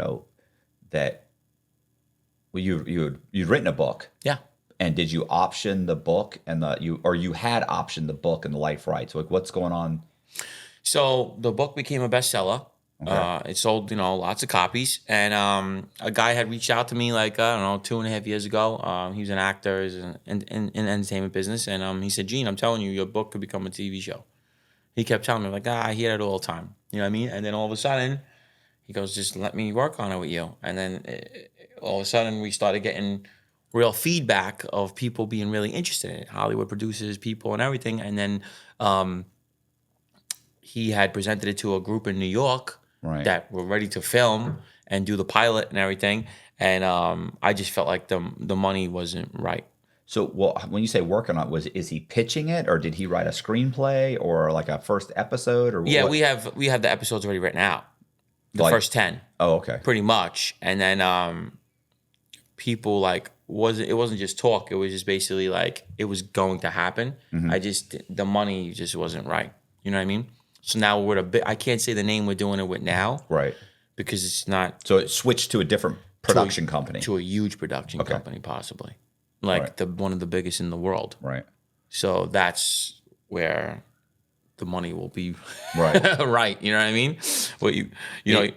written a book. Yeah. And did you option the book and you had optioned the book and the life rights? Like what's going on? So the book became a bestseller. It sold, lots of copies. And a guy had reached out to me like, 2.5 years ago. He was an actor in the entertainment business. And he said, Gene, I'm telling you, your book could become a TV show. He kept telling me, like, I hear that all the time. You know what I mean? And then all of a sudden, he goes, just let me work on it with you. And then all of a sudden, we started getting real feedback of people being really interested in it, Hollywood producers, people, and everything. And then he had presented it to a group in New York that were ready to film and do the pilot and everything. And I just felt like the money wasn't right. So, when you say working on it, is he pitching it, or did he write a screenplay, or like a first episode, or yeah, what? we have the episodes already written out, the first 10. Oh, okay, pretty much. And then people like it wasn't just talk; it was just basically like it was going to happen. The money just wasn't right. You know what I mean? So now we're I can't say the name we're doing it with now, right? Because it's not. So it switched to a different production company, to a huge production company, possibly. Like one of the biggest in the world. Right. So that's where the money will be right. right. You know what I mean? What know.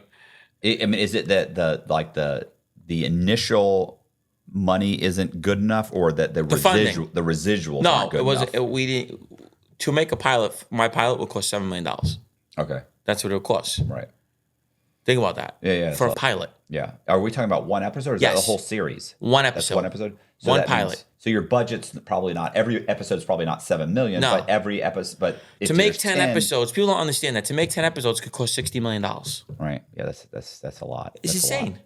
Is it that the initial money isn't good enough, or that the residuals aren't good enough? We didn't. To make a pilot, my pilot would cost $7 million. Okay. That's what it costs. Right. Think about that. Yeah. For a pilot. Yeah. Are we talking about one episode, or is that the whole series? One episode. That's one episode? So one pilot. So your budget's probably not, every episode's probably not $7 million, but every episode, but to make 10 episodes, people don't understand that. To make 10 episodes could cost $60 million. Right. Yeah, that's a lot. It's insane.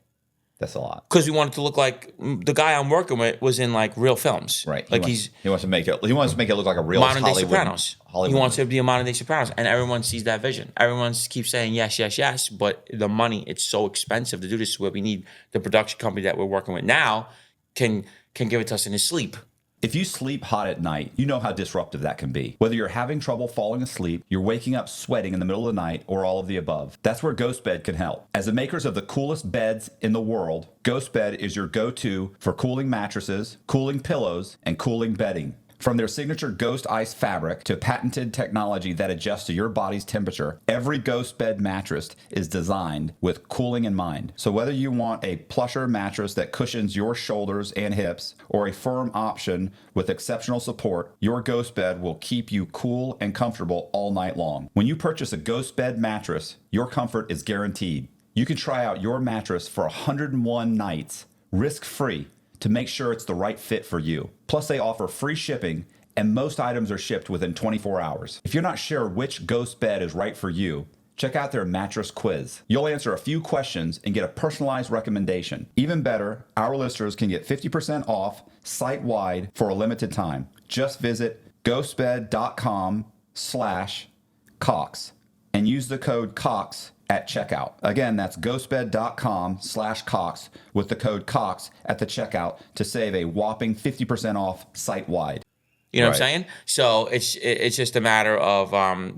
That's a lot. Because we wanted to look like the guy I'm working with was in like real films. Right. Like he wants to make it look like a real modern day Hollywood, Sopranos. Hollywood he wants it to be a modern day Sopranos, and everyone sees that vision. Everyone keeps saying yes, yes, yes, but the money, it's so expensive to do this. Where we need the production company that we're working with now can give it to us in his sleep. If you sleep hot at night, you know how disruptive that can be. Whether you're having trouble falling asleep, you're waking up sweating in the middle of the night, or all of the above, that's where GhostBed can help. As the makers of the coolest beds in the world, GhostBed is your go-to for cooling mattresses, cooling pillows, and cooling bedding. From their signature Ghost Ice fabric to patented technology that adjusts to your body's temperature, every GhostBed mattress is designed with cooling in mind. So whether you want a plusher mattress that cushions your shoulders and hips, or a firm option with exceptional support, your GhostBed will keep you cool and comfortable all night long. When you purchase a GhostBed mattress, your comfort is guaranteed. You can try out your mattress for 101 nights, risk-free, to make sure it's the right fit for you. Plus, they offer free shipping, and most items are shipped within 24 hours. If you're not sure which ghost bed is right for you, check out their mattress quiz. You'll answer a few questions and get a personalized recommendation. Even better, our listeners can get 50% off site-wide for a limited time. Just visit ghostbed.com/Cox and use the code COX at checkout. Again, that's ghostbed.com/Cox with the code COX at the checkout to save a whopping 50% off site-wide. You know what I'm saying? So it's just a matter of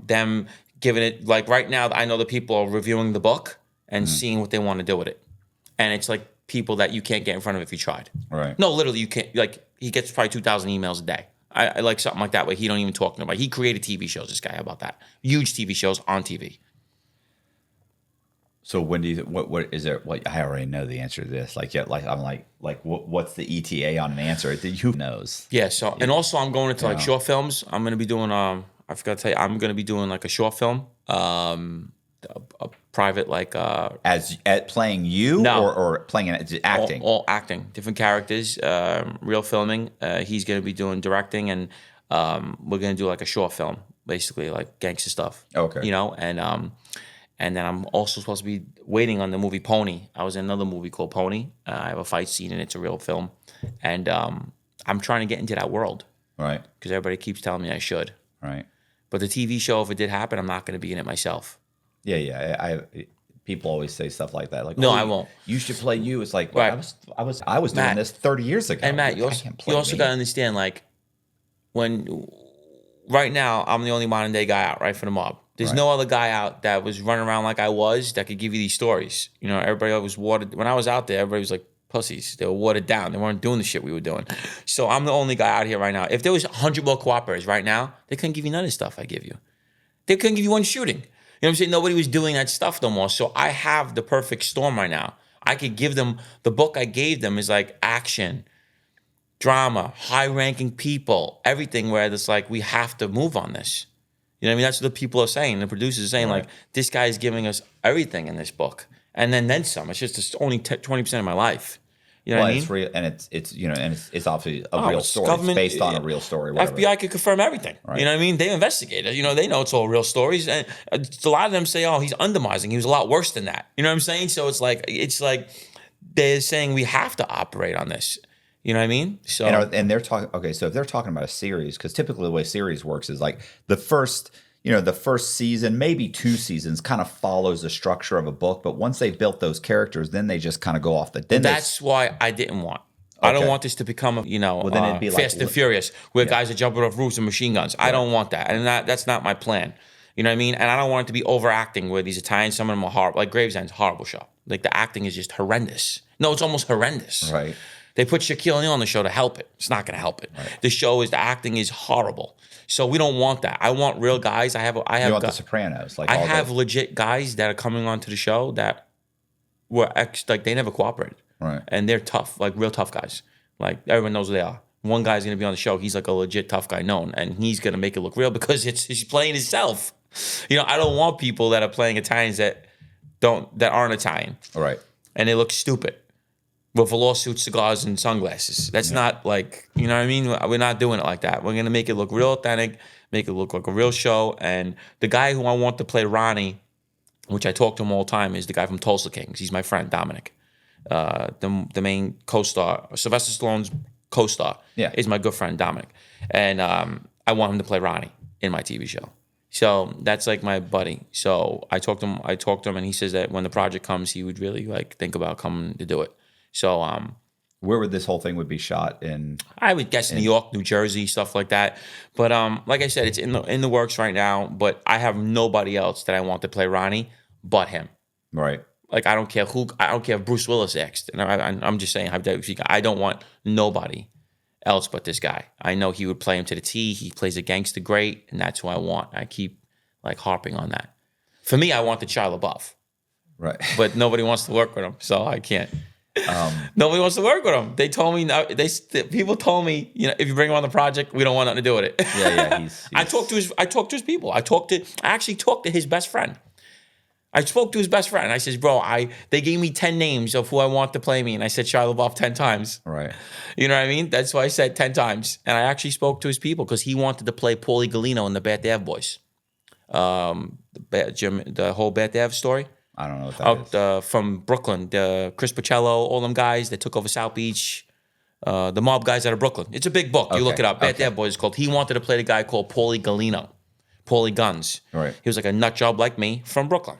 them giving it, like right now, I know the people are reviewing the book and seeing what they want to do with it. And it's like people that you can't get in front of if you tried. Right. No, literally you can't. Like he gets probably 2,000 emails a day. I like something like that where he don't even talk to nobody. He created TV shows, this guy. How about that? Huge TV shows on TV. So when do you what is there? What I already know the answer to this. Like what's the ETA on an answer? Who knows? Yeah. So and also I'm going into like short films. I'm going to be doing I forgot to tell you, I'm going to be doing like a short film, a private like As at playing you No. or playing it acting. all acting, different characters, real filming. He's going to be doing directing, and we're going to do like a short film, basically like gangster stuff. Okay. You know, and then I'm also supposed to be waiting on the movie Pony. I was in another movie called Pony. I have a fight scene, and it's a real film, and I'm trying to get into that world Right. because everybody keeps telling me I should. Right. But the TV show, if it did happen, I'm not going to be in it myself. Yeah. I people always say stuff like that. Like, No, oh, I won't. You should play you. It's like, well, Right. I was doing Matt, this 30 years ago. And Matt, I can't play you also me. got to understand, like, when right now I'm the only modern day guy out, right, for the mob. There's Right. no other guy out that was running around like I was that could give you these stories. You know, everybody was watered. When I was out there, everybody was like pussies. They were watered down. They weren't doing the shit we were doing. So I'm the only guy out here right now. If there was 100 more cooperators right now, they couldn't give you none of the stuff I give you. They couldn't give you one shooting. You know what I'm saying? Nobody was doing that stuff no more. So I have the perfect storm right now. I could give them, the book I gave them is like action, drama, high-ranking people, everything where it's like, we have to move on this. You know what I mean? That's what the people are saying. The producers are saying, Right. like, this guy is giving us everything in this book. And then some. It's just only 20% of my life. You know what I mean? It's real, and it's you know, and it's obviously a Oh, real it's story. government- It's based on a real story. Whatever. FBI could confirm everything. Right. You know what I mean? They investigate it. You know, they know it's all real stories. And a lot of them say, oh, he's undermising. He was a lot worse than that. You know what I'm saying? So it's like they're saying we have to operate on this. You know what I mean? So And they're talking. Okay, so if they're talking about a series, because typically the way series works is like the first season, maybe 2 seasons, kind of follows the structure of a book. But once they built those characters, then they just kind of go off the. that's why I didn't want. I don't Okay. want this to become, then it'd be like- Fast and Furious, where guys are jumping off roofs and machine guns. I don't want that, and that's not my plan. You know what I mean? And I don't want it to be overacting where these Italians, some of them are horrible. Like Gravesend's a horrible show. Like the acting is just horrendous. No, it's almost horrendous. Right. They put Shaquille O'Neal on the show to help it. It's not going to help it. Right. The acting is horrible. So we don't want that. I want real guys. I have You want The Sopranos, like I all have the, legit guys that are coming onto the show that were they never cooperated. Right. And they're tough, like real tough guys. Like everyone knows who they are. One guy's gonna be on the show. He's like a legit tough guy known, and he's gonna make it look real because he's playing himself. You know, I don't want people that are playing Italians that aren't Italian. right. And they look stupid with velour suits, cigars, and sunglasses. That's not like, you know what I mean? We're not doing it like that. We're gonna make it look real authentic, make it look like a real show. And the guy who I want to play Ronnie, which I talk to him all the time, is the guy from Tulsa Kings. He's my friend, Dominic. The main co-star, Sylvester Stallone's co-star, is my good friend Dominic, and I want him to play Ronnie in my TV show. So that's like my buddy. So I talked to him, and he says that when the project comes, he would really like think about coming to do it. So Where would this whole thing would be shot in? I would guess New York, New Jersey, stuff like that. But like I said, it's in the works right now. But I have nobody else that I want to play Ronnie but him. Right. Like I don't care if Bruce Willis asked. And I'm just saying, I don't want nobody else but this guy. I know he would play him to the T. He plays a gangster great, and that's who I want. I keep like harping on that. For me, I want the Shia LaBeouf, Right. but nobody wants to work with him, so I can't. Nobody wants to work with him. They told me people told me, if you bring him on the project, we don't want nothing to do with it. Yeah. He's I talked to his people. I actually talked to his best friend. I spoke to his best friend. I says, bro, they gave me 10 names of who I want to play me. And I said Shia LaBeouf 10 times. right. You know what I mean? That's why I said 10 times. And I actually spoke to his people because he wanted to play Paulie Galino in the Bat Dav Boys. The whole Bat Dav story. I don't know what that is. From Brooklyn. Chris Pacello, all them guys that took over South Beach. The mob guys out of Brooklyn. It's a big book. You look it up. Bat Dav Boys is called. He wanted to play the guy called Paulie Galino. Paulie Guns. Right. He was like a nut job like me from Brooklyn.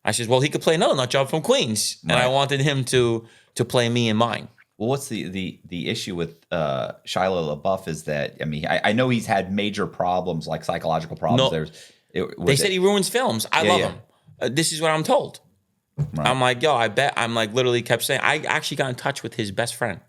I said, well, he could play another nut job from Queens. And I wanted him to play me and mine. Well, what's the issue with Shia LaBeouf is that, I mean, I know he's had major problems, like psychological problems. No. They said he ruins films. I love him. This is what I'm told. Right. I'm like, yo, I bet. I'm like, literally kept saying, I actually got in touch with his best friend.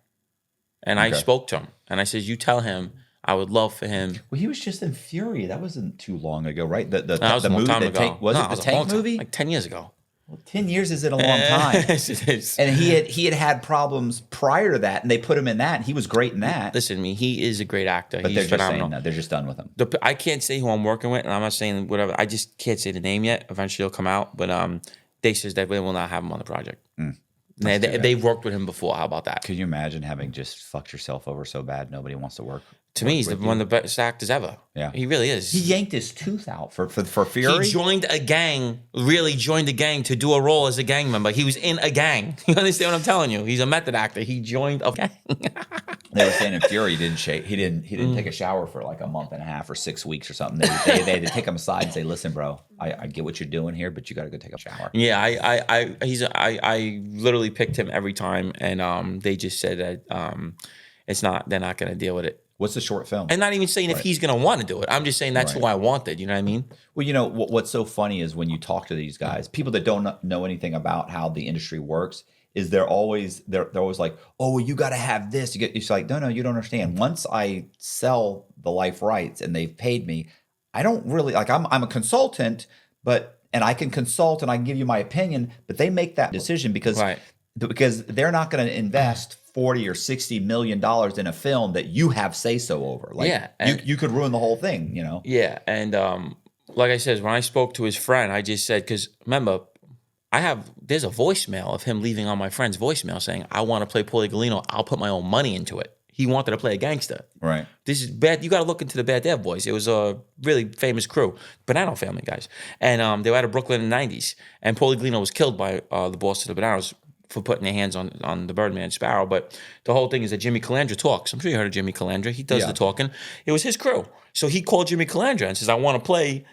And I spoke to him. And I said, you tell him I would love for him. Well, he was just in Fury. That wasn't too long ago, right? That was a long time ago. Was it the Tank movie? Like 10 years ago. Well, 10 years isn't a long time. Yes, it is. And he had problems prior to that, and they put him in that. And he was great in that. Listen to me. He is a great actor. But He's they're just phenomenal. saying that. They're just done with him. I can't say who I'm working with, and I'm not saying whatever. I just can't say the name yet. Eventually, it'll come out. But they says that they will not have him on the project. That's They've worked with him before. How about that? Could you imagine having just fucked yourself over so bad nobody wants to work? To me, he's with one of the best actors ever. Yeah. He really is. He yanked his tooth out for Fury. He joined a gang, really joined a gang to do a role as a gang member. He was in a gang. You understand what I'm telling you? He's a method actor. He joined a gang. They were saying in Fury he didn't shave. He didn't take a shower for like a month and a half or 6 weeks or something. They had to take him aside and say, "Listen, bro, I get what you're doing here, but you got to go take a shower." Yeah, I literally picked him every time, and they just said that they're not going to deal with it. What's the short film? And not even saying if he's going to want to do it. I'm just saying that's who I wanted. You know what I mean? Well, you know, what's so funny is when you talk to these guys, people that don't know anything about how the industry works, is they're always like, oh, well, you got to have this. It's like, no, you don't understand. Once I sell the life rights and they've paid me, I don't really, like, I'm a consultant, and I can consult and I can give you my opinion, but they make that decision because they're not going to invest 40 or 60 million dollars in a film that you have say so over. Like, you could ruin the whole thing, you know? Yeah. And like I said, when I spoke to his friend, I just said, because remember, there's a voicemail of him leaving on my friend's voicemail saying, I want to play Paulie Galino. I'll put my own money into it. He wanted to play a gangster. Right. This is bad. You got to look into the Bad Dad Boys. It was a really famous crew, Banana Family guys. And they were out of Brooklyn in the 90s. And Paulie Galino was killed by the boss of the Bananas for putting their hands on the Birdman Sparrow. But the whole thing is that Jimmy Calandra talks. I'm sure you heard of Jimmy Calandra. He does the talking. It was his crew. So he called Jimmy Calandra and says, I want to play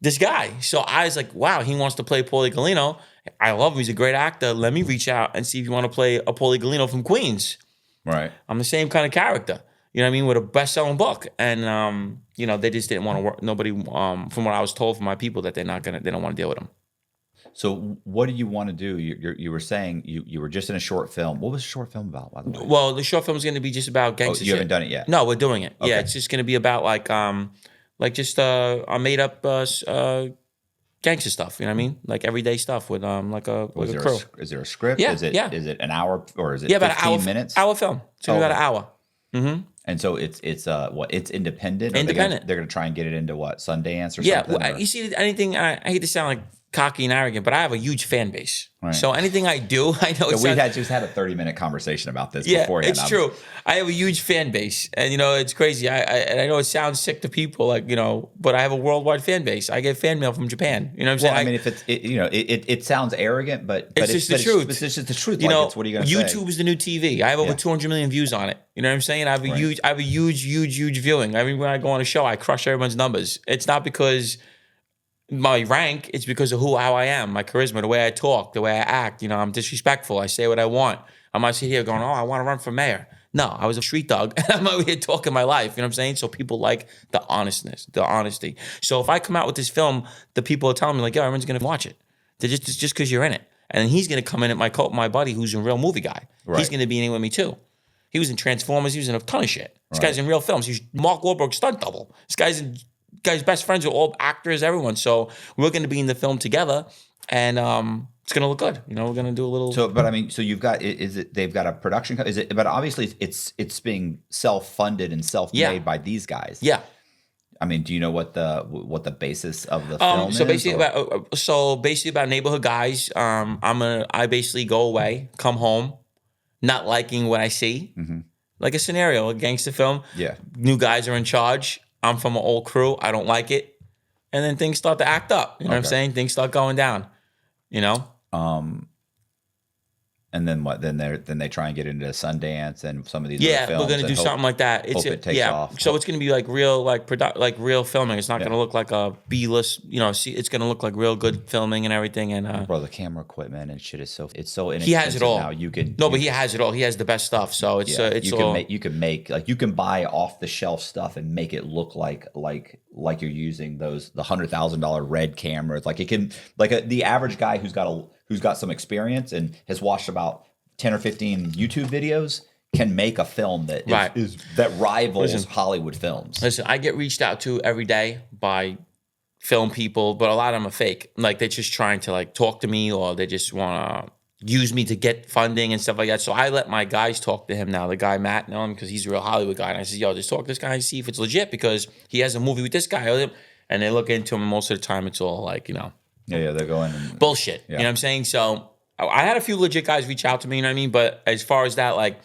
this guy. So I was like, wow, he wants to play Paulie Galino. I love him. He's a great actor. Let me reach out and see if you want to play a Paulie Galino from Queens. Right. I'm the same kind of character. You know what I mean? With a best-selling book. And, they just didn't want to work. Nobody, from what I was told from my people, that they don't want to deal with him. So what do you want to do? You were saying you were just in a short film. What was the short film about, by the way? Well, the short film is going to be just about gangster shit. You haven't done it yet? No, we're doing it. Okay. Yeah, it's just going to be about just a made-up gangster stuff. You know what I mean? Like everyday stuff with a crew. Is there a script? Yeah, Is it an hour or is it about 15 an hour, minutes? Hour film. It's going to be about an hour. Mm-hmm. And so it's independent? Independent. They're going to try and get it into what, Sundance or something? Yeah, well, you see, anything, I hate to sound like cocky and arrogant, but I have a huge fan base. Right. So anything I do, I know we just had a 30-minute conversation about this beforehand. Yeah, it's true. I have a huge fan base, and it's crazy. And I know it sounds sick to people, but I have a worldwide fan base. I get fan mail from Japan. You know what I'm saying? I mean, if it sounds arrogant, but it's just the truth. It's just the truth. What are you going to say? say? YouTube is the new TV. I have over 200 million views on it. You know what I'm saying? I have a huge viewing. I mean, when I go on a show, I crush everyone's numbers. It's not because my rank, it's because of how I am, my charisma, the way I talk, the way I act. I'm disrespectful. I say what I want. I'm not sitting here going, I want to run for mayor. No, I was a street dog, and I'm out here talking my life. You know what I'm saying? So people like the honesty. So if I come out with this film, the people are telling me, like, yo, everyone's going to watch it. They're just because you're in it. And then he's going to come in at my buddy who's a real movie guy. Right. He's going to be in it with me, too. He was in Transformers. He was in a ton of shit. This guy's in real films. He's Mark Wahlberg's stunt double. This guy's best friends are all actors, everyone. So we're going to be in the film together, and it's going to look good. We're going to do a little. So, but I mean, so you've got they've got a production. But obviously it's being self-funded and self-made by these guys. Yeah. I mean, do you know what the basis of the film is? Basically about neighborhood guys. I basically go away, come home, not liking what I see, like a scenario, a gangster film. Yeah. New guys are in charge. I'm from an old crew. I don't like it. And then things start to act up. You know what I'm saying? Things start going down. And then what? Then they try and get into Sundance and some of these other films. We're gonna do something like that. It takes off. So it's gonna be like real, real filming. It's not gonna look like a B-list. It's gonna look like real good filming and everything. And bro, the camera equipment and shit is so inexpensive. He has it all. Now. But he has it all. He has the best stuff. So it's you can buy off the shelf stuff and make it look like you're using the $100,000 red cameras. Like it can the average guy who's got some experience and has watched about 10 or 15 YouTube videos can make a film that that rivals Hollywood films. Listen, I get reached out to every day by film people, but a lot of them are fake. Like they're just trying to talk to me, or they just want to use me to get funding and stuff like that. So I let my guys talk to him now. The guy Matt, know him because he's a real Hollywood guy. And I said, yo, just talk to this guy and see if it's legit because he has a movie with this guy. And they look into him, and most of the time it's all Yeah, they're going. And, Bullshit. Yeah. You know what I'm saying? So I had a few legit guys reach out to me, you know what I mean? But as far as that, like,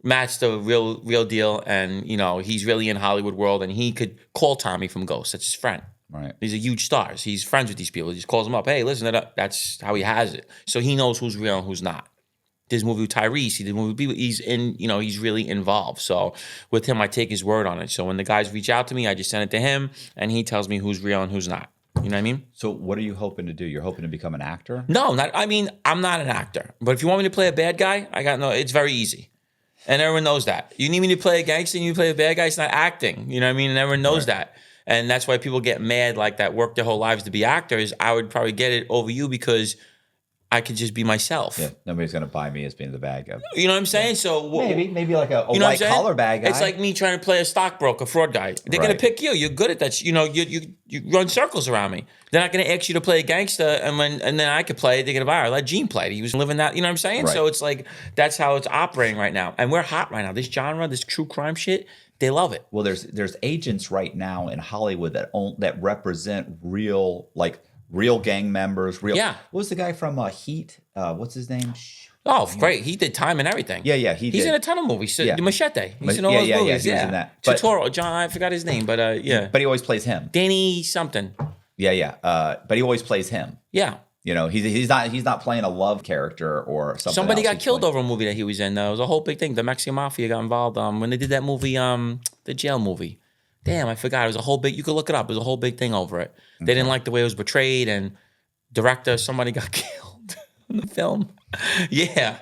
Matt's the real deal, and he's really in Hollywood world, and he could call Tommy from Ghost. That's his friend. Right. These are huge stars. He's friends with these people. He just calls them up. Hey, listen, that's how he has it. So he knows who's real and who's not. This movie with Tyrese, he did a movie with people. He's in, he's really involved. So with him, I take his word on it. So when the guys reach out to me, I just send it to him, and he tells me who's real and who's not. You know what I mean? So what are you hoping to do? You're hoping to become an actor? No, I'm not an actor. But if you want me to play a bad guy, it's very easy. And everyone knows that. You need me to play a gangster, and you play a bad guy, it's not acting. You know what I mean? And everyone knows that. And that's why people get mad, like, that work their whole lives to be actors. I would probably get it over you because I could just be myself. Yeah, nobody's gonna buy me as being the bad guy. You know what I'm saying? So maybe like a white collar bad guy. It's like me trying to play a stockbroker, fraud guy. They're gonna pick you. You're good at that. You run circles around me. They're not gonna ask you to play a gangster, and then I could play it. They're gonna buy. Let Gene play it. He was living that. You know what I'm saying? Right. So it's like that's how it's operating right now, and we're hot right now. This genre, this true crime shit, they love it. Well, there's agents right now in Hollywood that represent real gang members. What was the guy from Heat? What's his name? Oh, great. He did time and everything. Yeah, he's in a ton of movies. So, Machete. He's in all those movies. Yeah, he was in that. Tutorial. John, I forgot his name, but yeah. But he always plays him. Danny something. Yeah. But he always plays him. Yeah. He's not playing a love character or something. Somebody got killed over a movie that he was in. It was a whole big thing. The Mexican Mafia got involved when they did that movie, the jail movie. Damn, I forgot. It was a whole big. You could look it up. It was a whole big thing over it. They didn't like the way it was portrayed, and director, somebody got killed in the film. Yeah.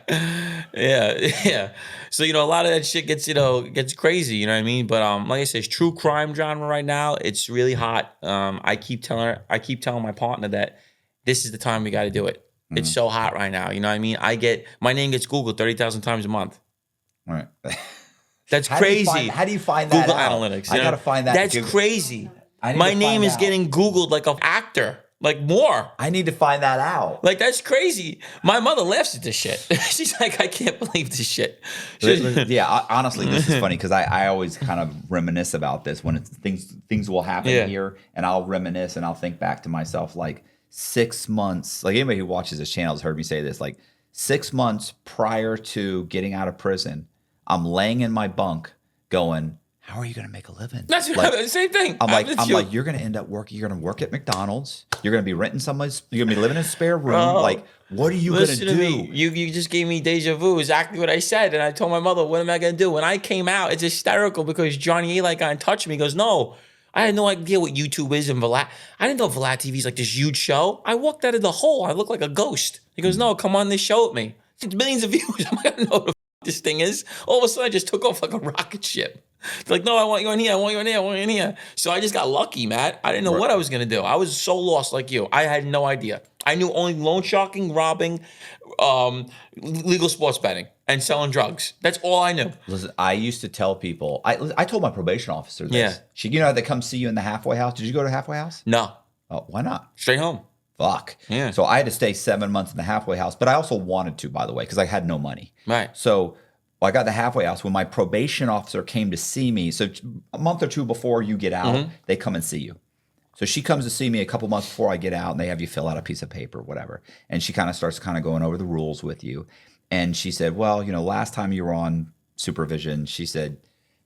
So a lot of that shit gets crazy. You know what I mean? But like I said, it's true crime genre right now. It's really hot. I keep telling my partner that this is the time we got to do it. Mm-hmm. It's so hot right now. You know what I mean? My name gets Googled 30,000 times a month. Right. That's crazy. How do you find that Google out? Analytics. I gotta find that. That's crazy. My name is getting Googled like an actor. Like more. I need to find that out. Like, that's crazy. My mother laughs at this shit. She's like, I can't believe this shit. Yeah, honestly, this is funny because I always kind of reminisce about this when things will happen here, and I'll reminisce and I'll think back to myself like 6 months. Like anybody who watches this channel has heard me say this. Like 6 months prior to getting out of prison, I'm laying in my bunk going, how are you going to make a living? That's the same thing. I'm like, you're going to end up working. You're going to work at McDonald's. You're going to be renting somebody's. You're going to be living in a spare room. Bro, like, what are you going to do? Me. You just gave me deja vu. Exactly what I said, and I told my mother, what am I going to do? When I came out, it's hysterical because Johnny A got in touch with me. He goes, no, I had no idea what YouTube is and Vlad. I didn't know Vlad TV is like this huge show. I walked out of the hole. I look like a ghost. He goes, no, come on this show with me. It's millions of views. I'm going to know what the this thing is. All of a sudden, I just took off like a rocket ship. They're like, no, I want you in here. I want you in here. I want you in here. So I just got lucky, Matt. I didn't know what I was going to do. I was so lost like you. I had no idea. I knew only loan sharking, robbing, legal sports betting, and selling drugs. That's all I knew. Listen, I used to tell people, I told my probation officer this. Yeah. She, how they come see you in the halfway house? Did you go to halfway house? No. Oh, why not? Straight home. Fuck. Yeah. So I had to stay 7 months in the halfway house, but I also wanted to, by the way, because I had no money. Right. So I got the halfway house when my probation officer came to see me. So a month or two before you get out, they come and see you. So she comes to see me a couple months before I get out, and they have you fill out a piece of paper, whatever. And she kind of starts going over the rules with you. And she said, well, last time you were on supervision, she said,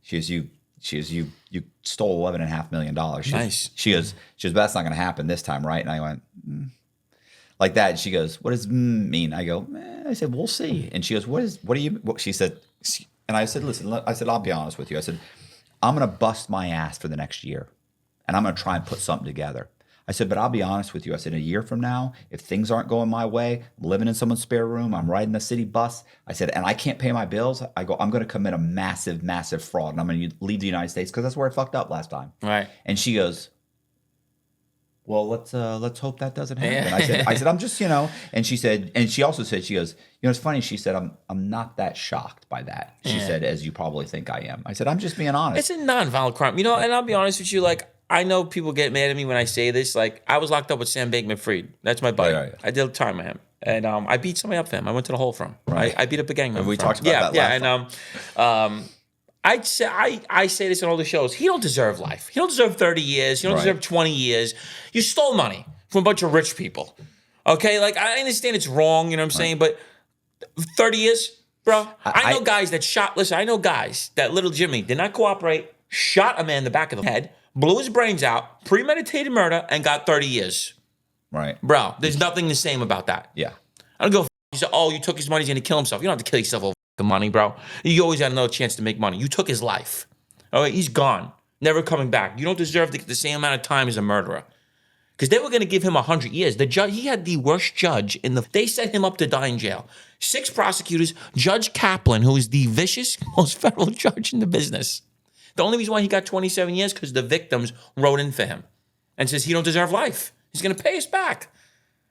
you stole $11.5 million. Nice. She goes, but that's not going to happen this time, right? And I went, like that. And she goes, what does mean? I go, I said, we'll see. And she goes, what do you, she said, and I said, listen, I'll be honest with you. I said, I'm going to bust my ass for the next year, and I'm going to try and put something together. I said, but I'll be honest with you. I said, a year from now, if things aren't going my way, I'm living in someone's spare room, I'm riding the city bus. I said, and I can't pay my bills. I go, I'm going to commit a massive, massive fraud, and I'm going to leave the United States because that's where I fucked up last time. Right. And she goes, well, let's hope that doesn't happen. I said, I'm just, and she said, and she also said, she goes, it's funny. She said, I'm not that shocked by that. She said, as you probably think I am. I said, I'm just being honest. It's a non-violent crime, and I'll be honest with you, like, I know people get mad at me when I say this. Like, I was locked up with Sam Bankman-Fried. That's my buddy. Right. I did time with him. And I beat somebody up for him. I went to the hole for him. Right. I beat up a gang member. We talked about that last time. And I say this on all the shows. He don't deserve life. He don't deserve 30 years. He don't deserve 20 years. You stole money. from a bunch of rich people. Okay, like I understand it's wrong, you know what I'm saying, but 30 years, bro. I know guys that shot. Listen, I know guys that little Jimmy did not cooperate, shot a man in the back of the head, blew his brains out, premeditated murder, and got 30 years. Right, bro. There's nothing the same about that. Yeah. I don't go. You say, oh, you took his money, he's gonna kill himself. You don't have to kill yourself over money, bro. You always had another chance to make money. You took his life. All right, he's gone, never coming back. You don't deserve to get the same amount of time as a murderer. Because they were going to give him 100 years. The judge, he had the worst judge in the. They set him up to die in jail. 6 prosecutors, Judge Kaplan, who is the vicious, most federal judge in the business. The only reason why he got 27 years because the victims wrote in for him and says he don't deserve life. He's going to pay us back,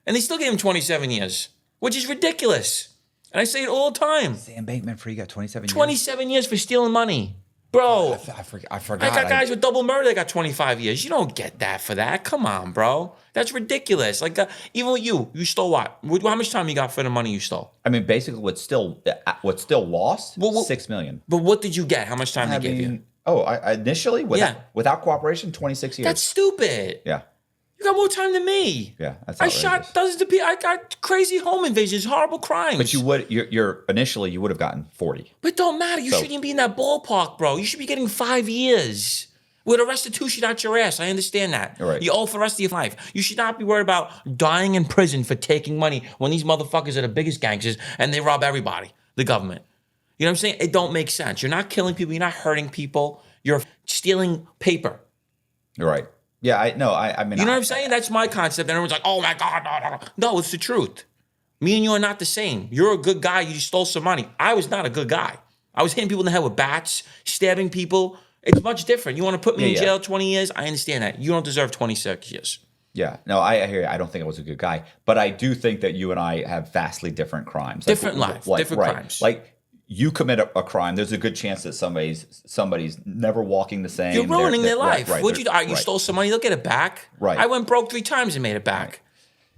and they still gave him 27 years, which is ridiculous. And I say it all the time. Sam Bankman-Fried got 27 years. 27 years for stealing money. Bro, I forgot. I got guys with double murder that got 25 years. You don't get that for that. Come on, bro. That's ridiculous. Like, even with you stole what? How much time you got for the money you stole? I mean, basically, what's still lost? $6 million. But what did you get? How much time they gave you? Oh, initially, without cooperation, 26 years. That's stupid. Yeah. You got more time than me. Yeah, that's I outrageous. shot dozens of people. I got crazy home invasions, horrible crimes. But you're initially you would have gotten 40. But it don't matter. You shouldn't even be in that ballpark, bro. You should be getting 5 years with a restitution out your ass. I understand that. Right. You owe for the rest of your life. You should not be worried about dying in prison for taking money when these motherfuckers are the biggest gangsters and they rob everybody, the government. You know what I'm saying? It don't make sense. You're not killing people. You're not hurting people. You're stealing paper. You're right. Yeah, I mean, you know what I'm saying? That's my concept. And everyone's like, oh my God, no. No, it's the truth. Me and you are not the same. You're a good guy. You just stole some money. I was not a good guy. I was hitting people in the head with bats, stabbing people. It's much different. You want to put me in jail 20 years? I understand that. You don't deserve 26 years. Yeah. No, I hear you. I don't think I was a good guy. But I do think that you and I have vastly different crimes. Different life, different crimes. Like, you commit a crime, there's a good chance that somebody's never walking the same. You're ruining their life. Right, What'd you do? You stole some money, they'll get it back. Right. I went broke 3 times and made it back.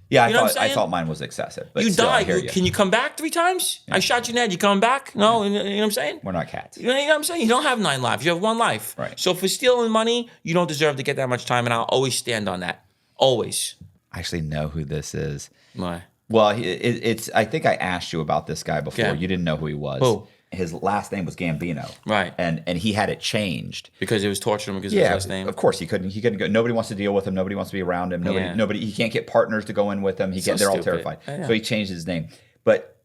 Yeah, You know what I'm I saying? thought mine was excessive. But You still, I died. hear you. Can you come back 3 times? I shot you in the head. You coming back? No. You know what I'm saying? We're not cats. You know what I'm saying? You don't have 9 lives. You have 1 life. Right. So for stealing money, you don't deserve to get that much time, and I'll always stand on that. Always. I actually know who this is. Why? Well, it's. I think I asked you about this guy before. Yeah. You didn't know who he was. Who? His last name was Gambino. Right. And he had it changed. Because it was torturing him because of his last name? Of course he couldn't go. Nobody wants to deal with him. Nobody wants to be around him. Nobody. He can't get partners to go in with him. They're all terrified. So he changed his name. But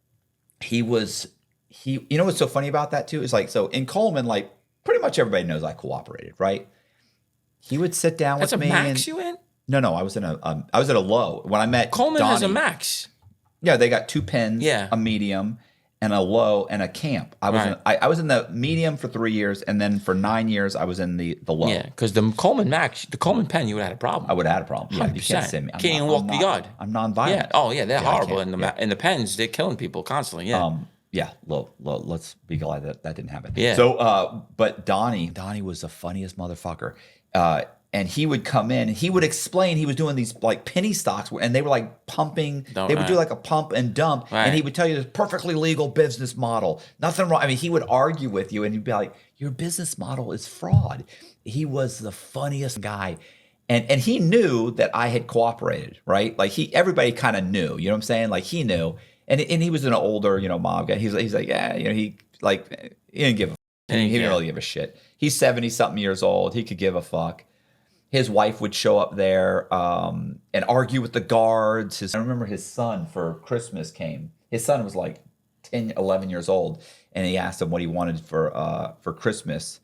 you know what's so funny about that too is like, so in Coleman, like pretty much everybody knows I cooperated, right? He would sit down with me. That's a max you in? No, I was at a low when I met Coleman Donnie. has a max. Yeah, they got 2 pins, Yeah. a medium, and a low, and a camp. I was in the medium for 3 years, and then for 9 years I was in the low. Yeah, because the Coleman pen, you would have had a problem. I would have had a problem. Yeah, you 100%. can't say me. Can't even walk the yard. I'm nonviolent. Yeah. Oh yeah, they're horrible in in the pens. They're killing people constantly. Yeah. Yeah, low. Let's be glad that didn't happen. Yeah. So, but Donnie was the funniest motherfucker. And he would come in, he would explain he was doing these like penny stocks, and they were like pumping. They would do like a pump and dump, and he would tell you this perfectly legal business model, nothing wrong. I mean, he would argue with you, and he'd be like, "Your business model is fraud." He was the funniest guy, and he knew that I had cooperated, right? Like everybody kind of knew, you know what I'm saying? Like he knew, and he was an older, mob guy. He's like, yeah, he didn't give a, he didn't really give a shit. He's 70-something years old. He could give a fuck. His wife would show up there and argue with the guards. I remember his son for Christmas came. His son was like 10, 11 years old, and he asked him what he wanted for Christmas,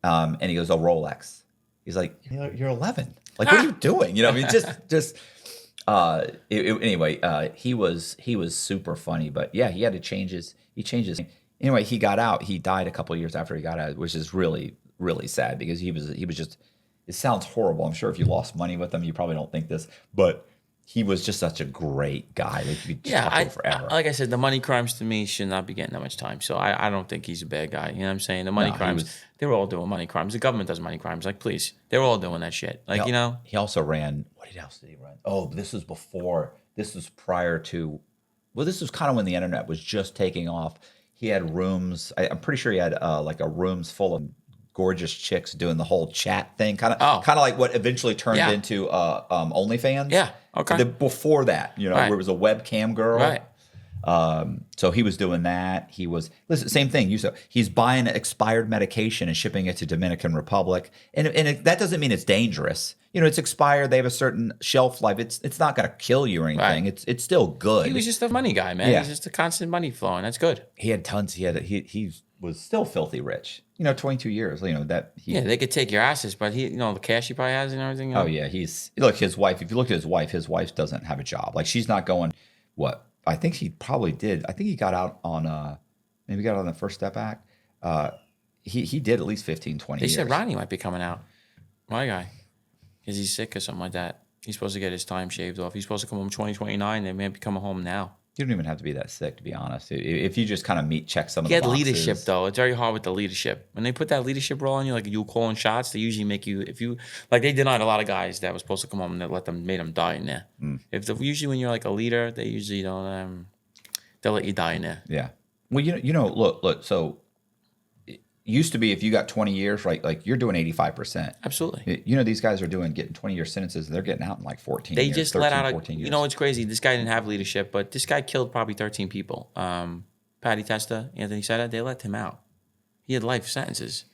and he goes, "Oh, Rolex." He's like, "You're 11. Like, what are you doing?" I mean, anyway, he was super funny, but yeah, he had to change his. He changed his. Anyway, he got out. He died a couple of years after he got out, which is really, really sad because he was just. It sounds horrible. I'm sure if you lost money with him, you probably don't think this, but he was just such a great guy. Like you could talk to him forever. Like I said, the money crimes to me should not be getting that much time. So I don't think he's a bad guy. You know what I'm saying? The money crimes, they're all doing money crimes. The government does money crimes. Like, please, they're all doing that shit. Like, He also ran. What else did he run? Oh, this was before. This was prior to. Well, this was kind of when the internet was just taking off. He had rooms. I'm pretty sure he had like a rooms full of gorgeous chicks doing the whole chat thing, kind of like what eventually turned into OnlyFans. Yeah. Okay. Before that, where it was a webcam girl. Right. So he was doing that. He was same thing. He's buying expired medication and shipping it to Dominican Republic, and that doesn't mean it's dangerous. It's expired. They have a certain shelf life. It's not going to kill you or anything. Right. It's still good. He was just a money guy, man. Yeah. He's just a constant money flowing. That's good. He had tons. He was still filthy rich. 22 years. They could take your asses, but the cash he probably has and everything. Oh yeah, look, his wife. If you look at his wife doesn't have a job. Like she's not going. What? I think he probably did. I think he got out on maybe got on the First Step Act. He did at least 15, 20 years. They said Ronnie might be coming out. My guy. Because he's sick or something like that. He's supposed to get his time shaved off. He's supposed to come home 2029. They may be coming home now. You don't even have to be that sick, to be honest. If you just kind of check some of the boxes. He had leadership, though. It's very hard with the leadership. When they put that leadership role on you, like you calling shots, they usually make you, they denied a lot of guys that was supposed to come home and they made them die in there. Usually when you're like a leader, they usually don't, they'll let you die in there. Yeah. Well, look, so it used to be if you got 20 years, right, like you're doing 85%. Absolutely. These guys are getting 20-year sentences. They're getting out in like 14 years. They just 13, let out 14 years. It's crazy. This guy didn't have leadership, but this guy killed probably 13 people. Patty Testa, Anthony Setta, they let him out. He had life sentences.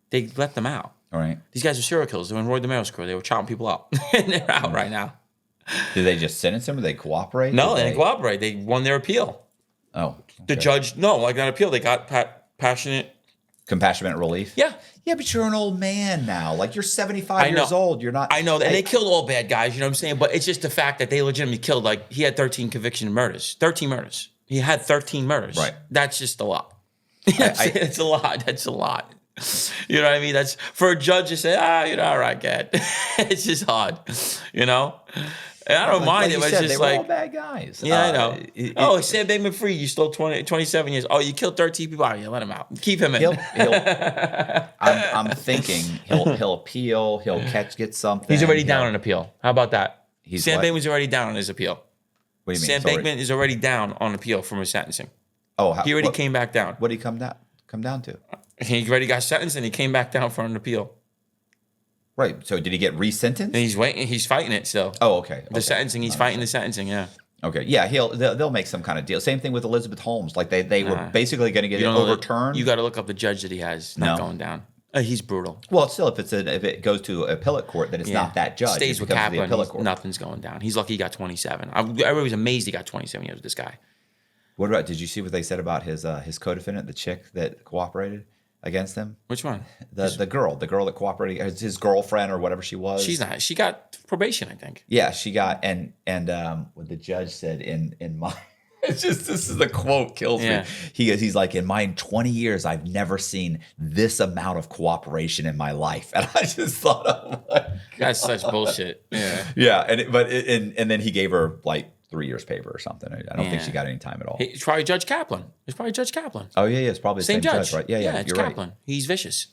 They let them out. All right. These guys were serial killers. They were in Roy DeMero's crew. They were chopping people up. And they're out right now. Did they just sentence him or they cooperate? No, they didn't cooperate. They won their appeal. Oh. Okay. The judge, not appeal. They got compassionate relief? Yeah. Yeah, but you're an old man now. Like you're 75 years old. You're not. I know. And they killed all bad guys, you know what I'm saying? But it's just the fact that they legitimately killed, he had 13 conviction murders. 13 murders. He had 13 murders. Right. That's just a lot. It's a lot. That's a lot. You know what I mean? That's for a judge to say, all right, Gad. It's just hard, And I don't mind it, but it's just they were all bad guys. Yeah, I know. Sam Bankman-Fried, you stole 27 years. Oh, you killed 13 people. Oh, yeah, let him out. Keep him in. I'm thinking he'll appeal. He'll get something. He's already down on appeal. How about that? Sam Bankman's already down on his appeal. What do you mean? Sam Bankman is already down on appeal from his sentencing. Oh, he already came back down. What did he come down to? He already got sentenced and he came back down for an appeal. Right. So did he get resentenced? And he's waiting. He's fighting it still. Oh, okay. The sentencing. He's fighting the sentencing. Yeah. Okay. Yeah. They'll make some kind of deal. Same thing with Elizabeth Holmes. Like they were basically going to get it overturned. You got to look up the judge that he has. Not going down. He's brutal. Well, still, if it goes to appellate court, then it's not that judge. Stays with Kaplan. Nothing's going down. He's lucky he got 27. Everybody was amazed he got 27 years with this guy. What about? Did you see what they said about his co-defendant, the chick that cooperated against him? Which one? The girl that cooperated, his girlfriend or whatever she was. She's not. She got probation, I think. Yeah, she got and what the judge said in my. It's just this is the quote kills me. He's like, in my 20 years, I've never seen this amount of cooperation in my life, and I just thought, oh my God. That's such bullshit. Yeah. Yeah, and then he gave her like 3 years paper or something. I don't think she got any time at all. It's probably Judge Kaplan. Oh yeah, it's probably the same judge, right? Yeah, it's you're Kaplan. Right. He's vicious.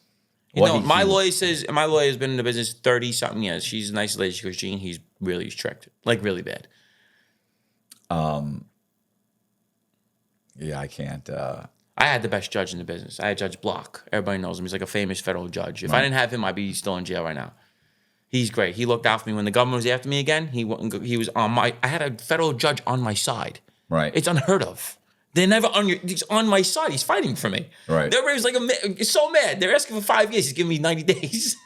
My lawyer has been in the business 30-something years. She's a nice lady. She goes, Gene, he's tricked, like really bad. Yeah, I can't. I had the best judge in the business. I had Judge Block. Everybody knows him. He's like a famous federal judge. If I didn't have him, I'd be still in jail right now. He's great. He looked out for me when the government was after me again. He was on my. I had a federal judge on my side. Right. It's unheard of. They're never on your. He's on my side. He's fighting for me. Right. Everybody's like, so mad. They're asking for 5 years. He's giving me 90 days.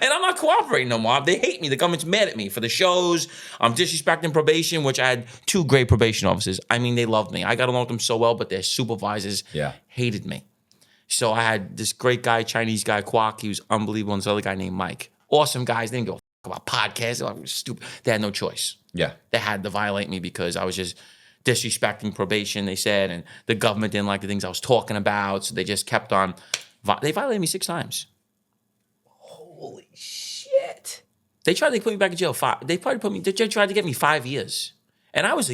And I'm not cooperating no more. They hate me. The government's mad at me for the shows. I'm disrespecting probation, which I had 2 great probation officers. I mean, they loved me. I got along with them so well, but their supervisors hated me. So I had this great guy, Chinese guy, Kwok. He was unbelievable. And this other guy named Mike. Awesome guys. They didn't go about podcasts. They were stupid. They had no choice. Yeah. They had to violate me because I was just disrespecting probation, they said, and the government didn't like the things I was talking about. So they just kept on. They violated me 6 times. Holy shit. They tried to put me back in jail. They tried to get me 5 years. And I was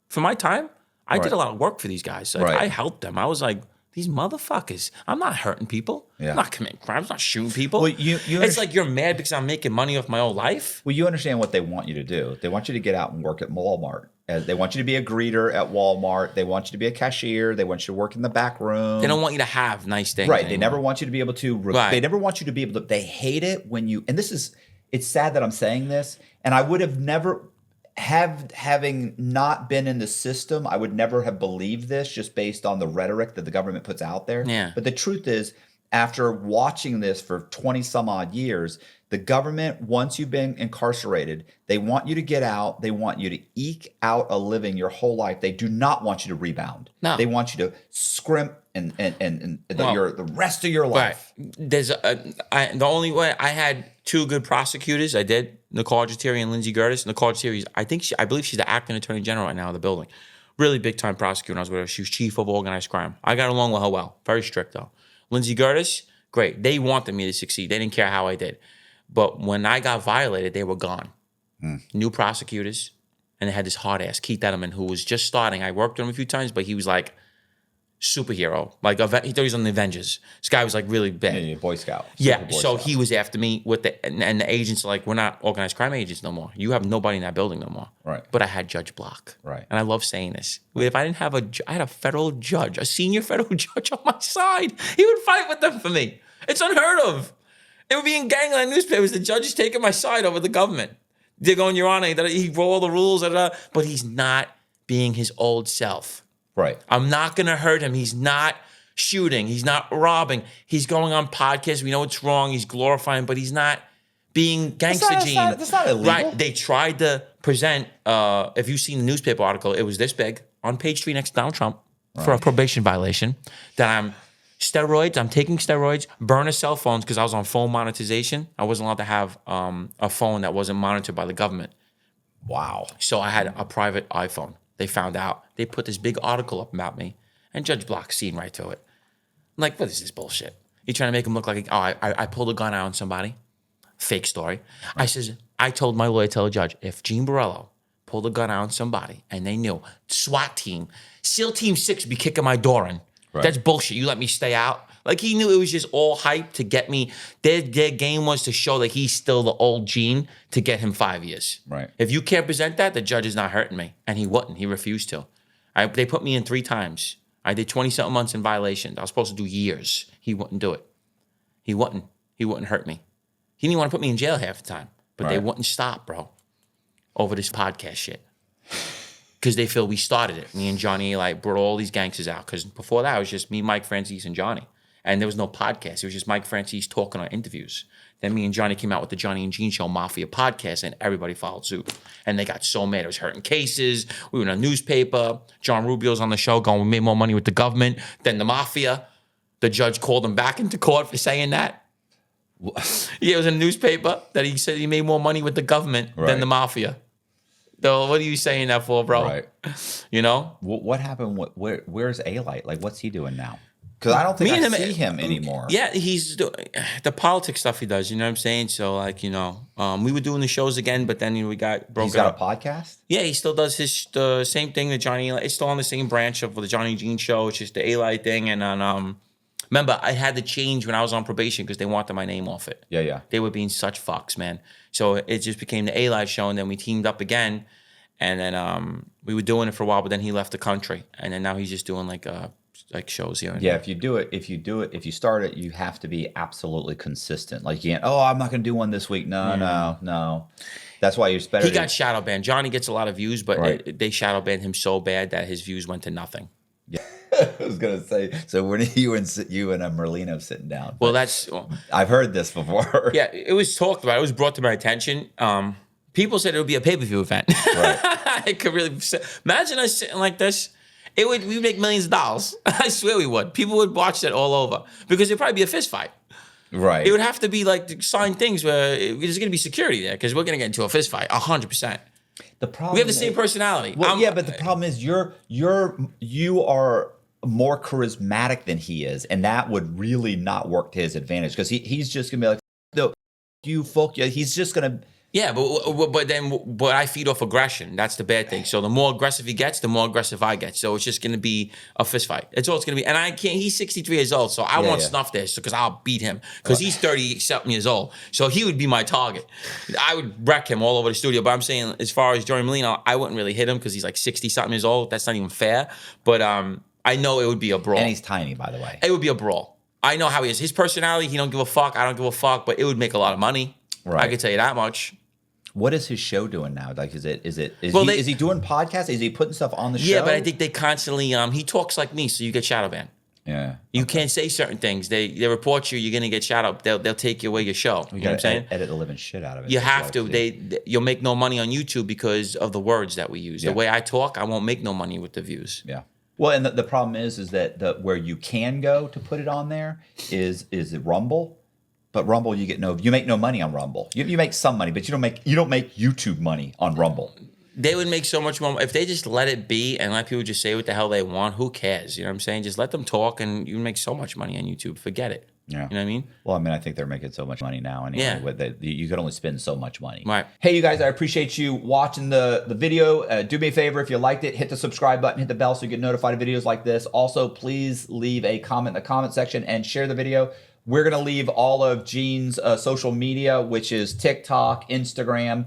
for my time, I did a lot of work for these guys. I helped them. I was like, these motherfuckers, I'm not hurting people. Yeah. I'm not committing crimes. I'm not shooting people. Well, it's like you're mad because I'm making money off my whole life. Well, you understand what they want you to do. They want you to get out and work at Walmart They want you to be a greeter at Walmart. They want you to be a cashier. They want you to work in the back room. They don't want you to have nice things. Right. Anymore. They never want you to be able to. Right. They never want you to be able to. They hate it when you. And it's sad that I'm saying this. And I would have never having not been in the system, I would never have believed this just based on the rhetoric that the government puts out there. Yeah. But the truth is, after watching this for 20 some odd years, the government, once you've been incarcerated, they want you to get out. They want you to eke out a living your whole life. They do not want you to rebound. No. They want you to scrimp and the rest of your life. Right. There's the only way I had two good prosecutors. I did Nicole Argentieri and Lindsay Gertis. Nicole Argentieri, I believe she's the acting attorney general right now in the building. Really big time prosecutor. When I was with her. She was chief of organized crime. I got along with her well. Very strict though. Lindsay Gertis, great. They wanted me to succeed. They didn't care how I did. But when I got violated, they were gone. New prosecutors, and they had this hard ass Keith Edelman who was just starting. I worked with him a few times, but he was like superhero. Like he thought he was on the Avengers. This guy was like really bad. Yeah, Boy Scout. Yeah, so he was after me with and the agents are like, we're not organized crime agents no more. You have nobody in that building no more. Right. But I had Judge Block. Right. And I love saying this. If I didn't have I had a federal judge, a senior federal judge on my side. He would fight with them for me. It's unheard of. It would be in gangland newspapers. The judge is taking my side over the government. They're going, Your Honor, he wrote all the rules, but he's not being his old self. Right. I'm not going to hurt him. He's not shooting. He's not robbing. He's going on podcasts. We know it's wrong. He's glorifying, but he's not being gangster Gene. That's not illegal. Right. They tried to present, if you've seen the newspaper article, it was this big on page 3 next to Donald Trump for a probation violation that I'm taking steroids, burner cell phones because I was on phone monetization. I wasn't allowed to have a phone that wasn't monitored by the government. Wow. So I had a private iPhone. They found out. They put this big article up about me, and Judge Block seen right through it. I'm like, what is this bullshit? You're trying to make him look like, I pulled a gun out on somebody. Fake story. I told my lawyer, tell the judge, if Gene Borrello pulled a gun out on somebody and they knew, SWAT team, SEAL Team 6 would be kicking my door in. Right. That's bullshit. You let me stay out. Like he knew it was just all hype to get me. Their game was to show that he's still the old Gene to get him 5 years. Right. If you can't present that, the judge is not hurting me. And he wouldn't. He refused to. They put me in 3 times. I did 20-something months in violation. I was supposed to do years. He wouldn't do it. He wouldn't hurt me. He didn't want to put me in jail half the time. But they wouldn't stop, bro, over this podcast shit. Because they feel we started it. Me and Johnny like brought all these gangsters out. Because before that, it was just me, Mike Francis, and Johnny. And there was no podcast. It was just Mike Francis talking on interviews. Then me and Johnny came out with the Johnny and Gene Show Mafia podcast, and everybody followed suit. And they got so mad. It was hurting cases. We were in a newspaper. John Rubio's on the show going, we made more money with the government than the Mafia. The judge called him back into court for saying that. Yeah, it was in a newspaper that he said he made more money with the government than the Mafia. So what are you saying that for, bro? Right. You know? What happened? Where's A-Light? Like, what's he doing now? Because I don't think I see him anymore. Yeah, he's the politics stuff he does. You know what I'm saying? So, like, you know, we were doing the shows again, but then we got broken up. He's got a podcast? Yeah, he still does the same thing that Johnny. It's still on the same branch of the Johnny Gene Show. It's just the A-Light thing. And then, remember, I had to change when I was on probation because they wanted my name off it. Yeah. They were being such fucks, man. So it just became the A-Live show, and then we teamed up again, and then we were doing it for a while, but then he left the country, and then now he's just doing like shows here. And there. If you start it, you have to be absolutely consistent. Like you can't. Oh, I'm not going to do one this week. No. That's why you're better. He got shadow banned. Johnny gets a lot of views, but they shadow banned him so bad that his views went to nothing. Yeah. I was gonna say. So when you and Merlino sitting down? Well, I've heard this before. Yeah, it was talked about. It was brought to my attention. People said it would be a pay-per-view event. Right. I could really imagine us sitting like this. We'd make millions of dollars. I swear we would. People would watch that all over because it'd probably be a fist fight. Right. It would have to be like signed things where there's going to be security there because we're going to get into a fist fight 100%. The problem we have the same personality. Well, but the problem is you are more charismatic than he is, and that would really not work to his advantage because he's just gonna be like, no, you folk. He's just gonna Yeah, but I feed off aggression. That's the bad thing. So the more aggressive he gets, the more aggressive I get. So it's just going to be a fist fight. It's all it's going to be. And I can't. He's 63 years old, so I won't snuff this because I'll beat him because he's 30-something years old. So he would be my target. I would wreck him all over the studio. But I'm saying, as far as Joey Merlino, I wouldn't really hit him because he's like 60-something years old. That's not even fair. But I know it would be a brawl. And he's tiny, by the way. It would be a brawl. I know how he is. His personality, he don't give a fuck. I don't give a fuck. But it would make a lot of money. Right. I can tell you that much. What is his show doing now? Like, is he doing podcasts? Is he putting stuff on the show? Yeah, but I think they constantly he talks like me, so you get shadow banned. Yeah, you can't say certain things. They report you. You're gonna get shadow. They'll take away your show. You know what I'm saying? Edit the living shit out of it. You have to. You'll make no money on YouTube because of the words that we use. The way I talk, I won't make no money with the views. Yeah. Well, and the problem is that where you can go to put it on there is Rumble. But Rumble, you make no money on Rumble. You make some money, but you don't make YouTube money on Rumble. They would make so much more if they just let it be and let people just say what the hell they want. Who cares? You know what I'm saying? Just let them talk, and you make so much money on YouTube. Forget it. Yeah. You know what I mean? Well, I mean, I think they're making so much money now anyway. Yeah. You could only spend so much money. Right. Hey, you guys, I appreciate you watching the video. Do me a favor, if you liked it, hit the subscribe button, hit the bell so you get notified of videos like this. Also, please leave a comment in the comment section and share the video. We're going to leave all of Gene's social media, which is TikTok, Instagram,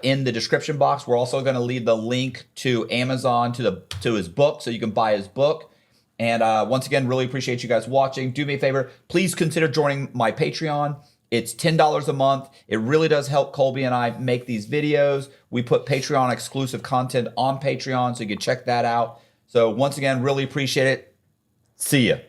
in the description box. We're also going to leave the link to Amazon to his book so you can buy his book. And once again, really appreciate you guys watching. Do me a favor. Please consider joining my Patreon. It's $10 a month. It really does help Colby and I make these videos. We put Patreon exclusive content on Patreon, so you can check that out. So once again, really appreciate it. See ya.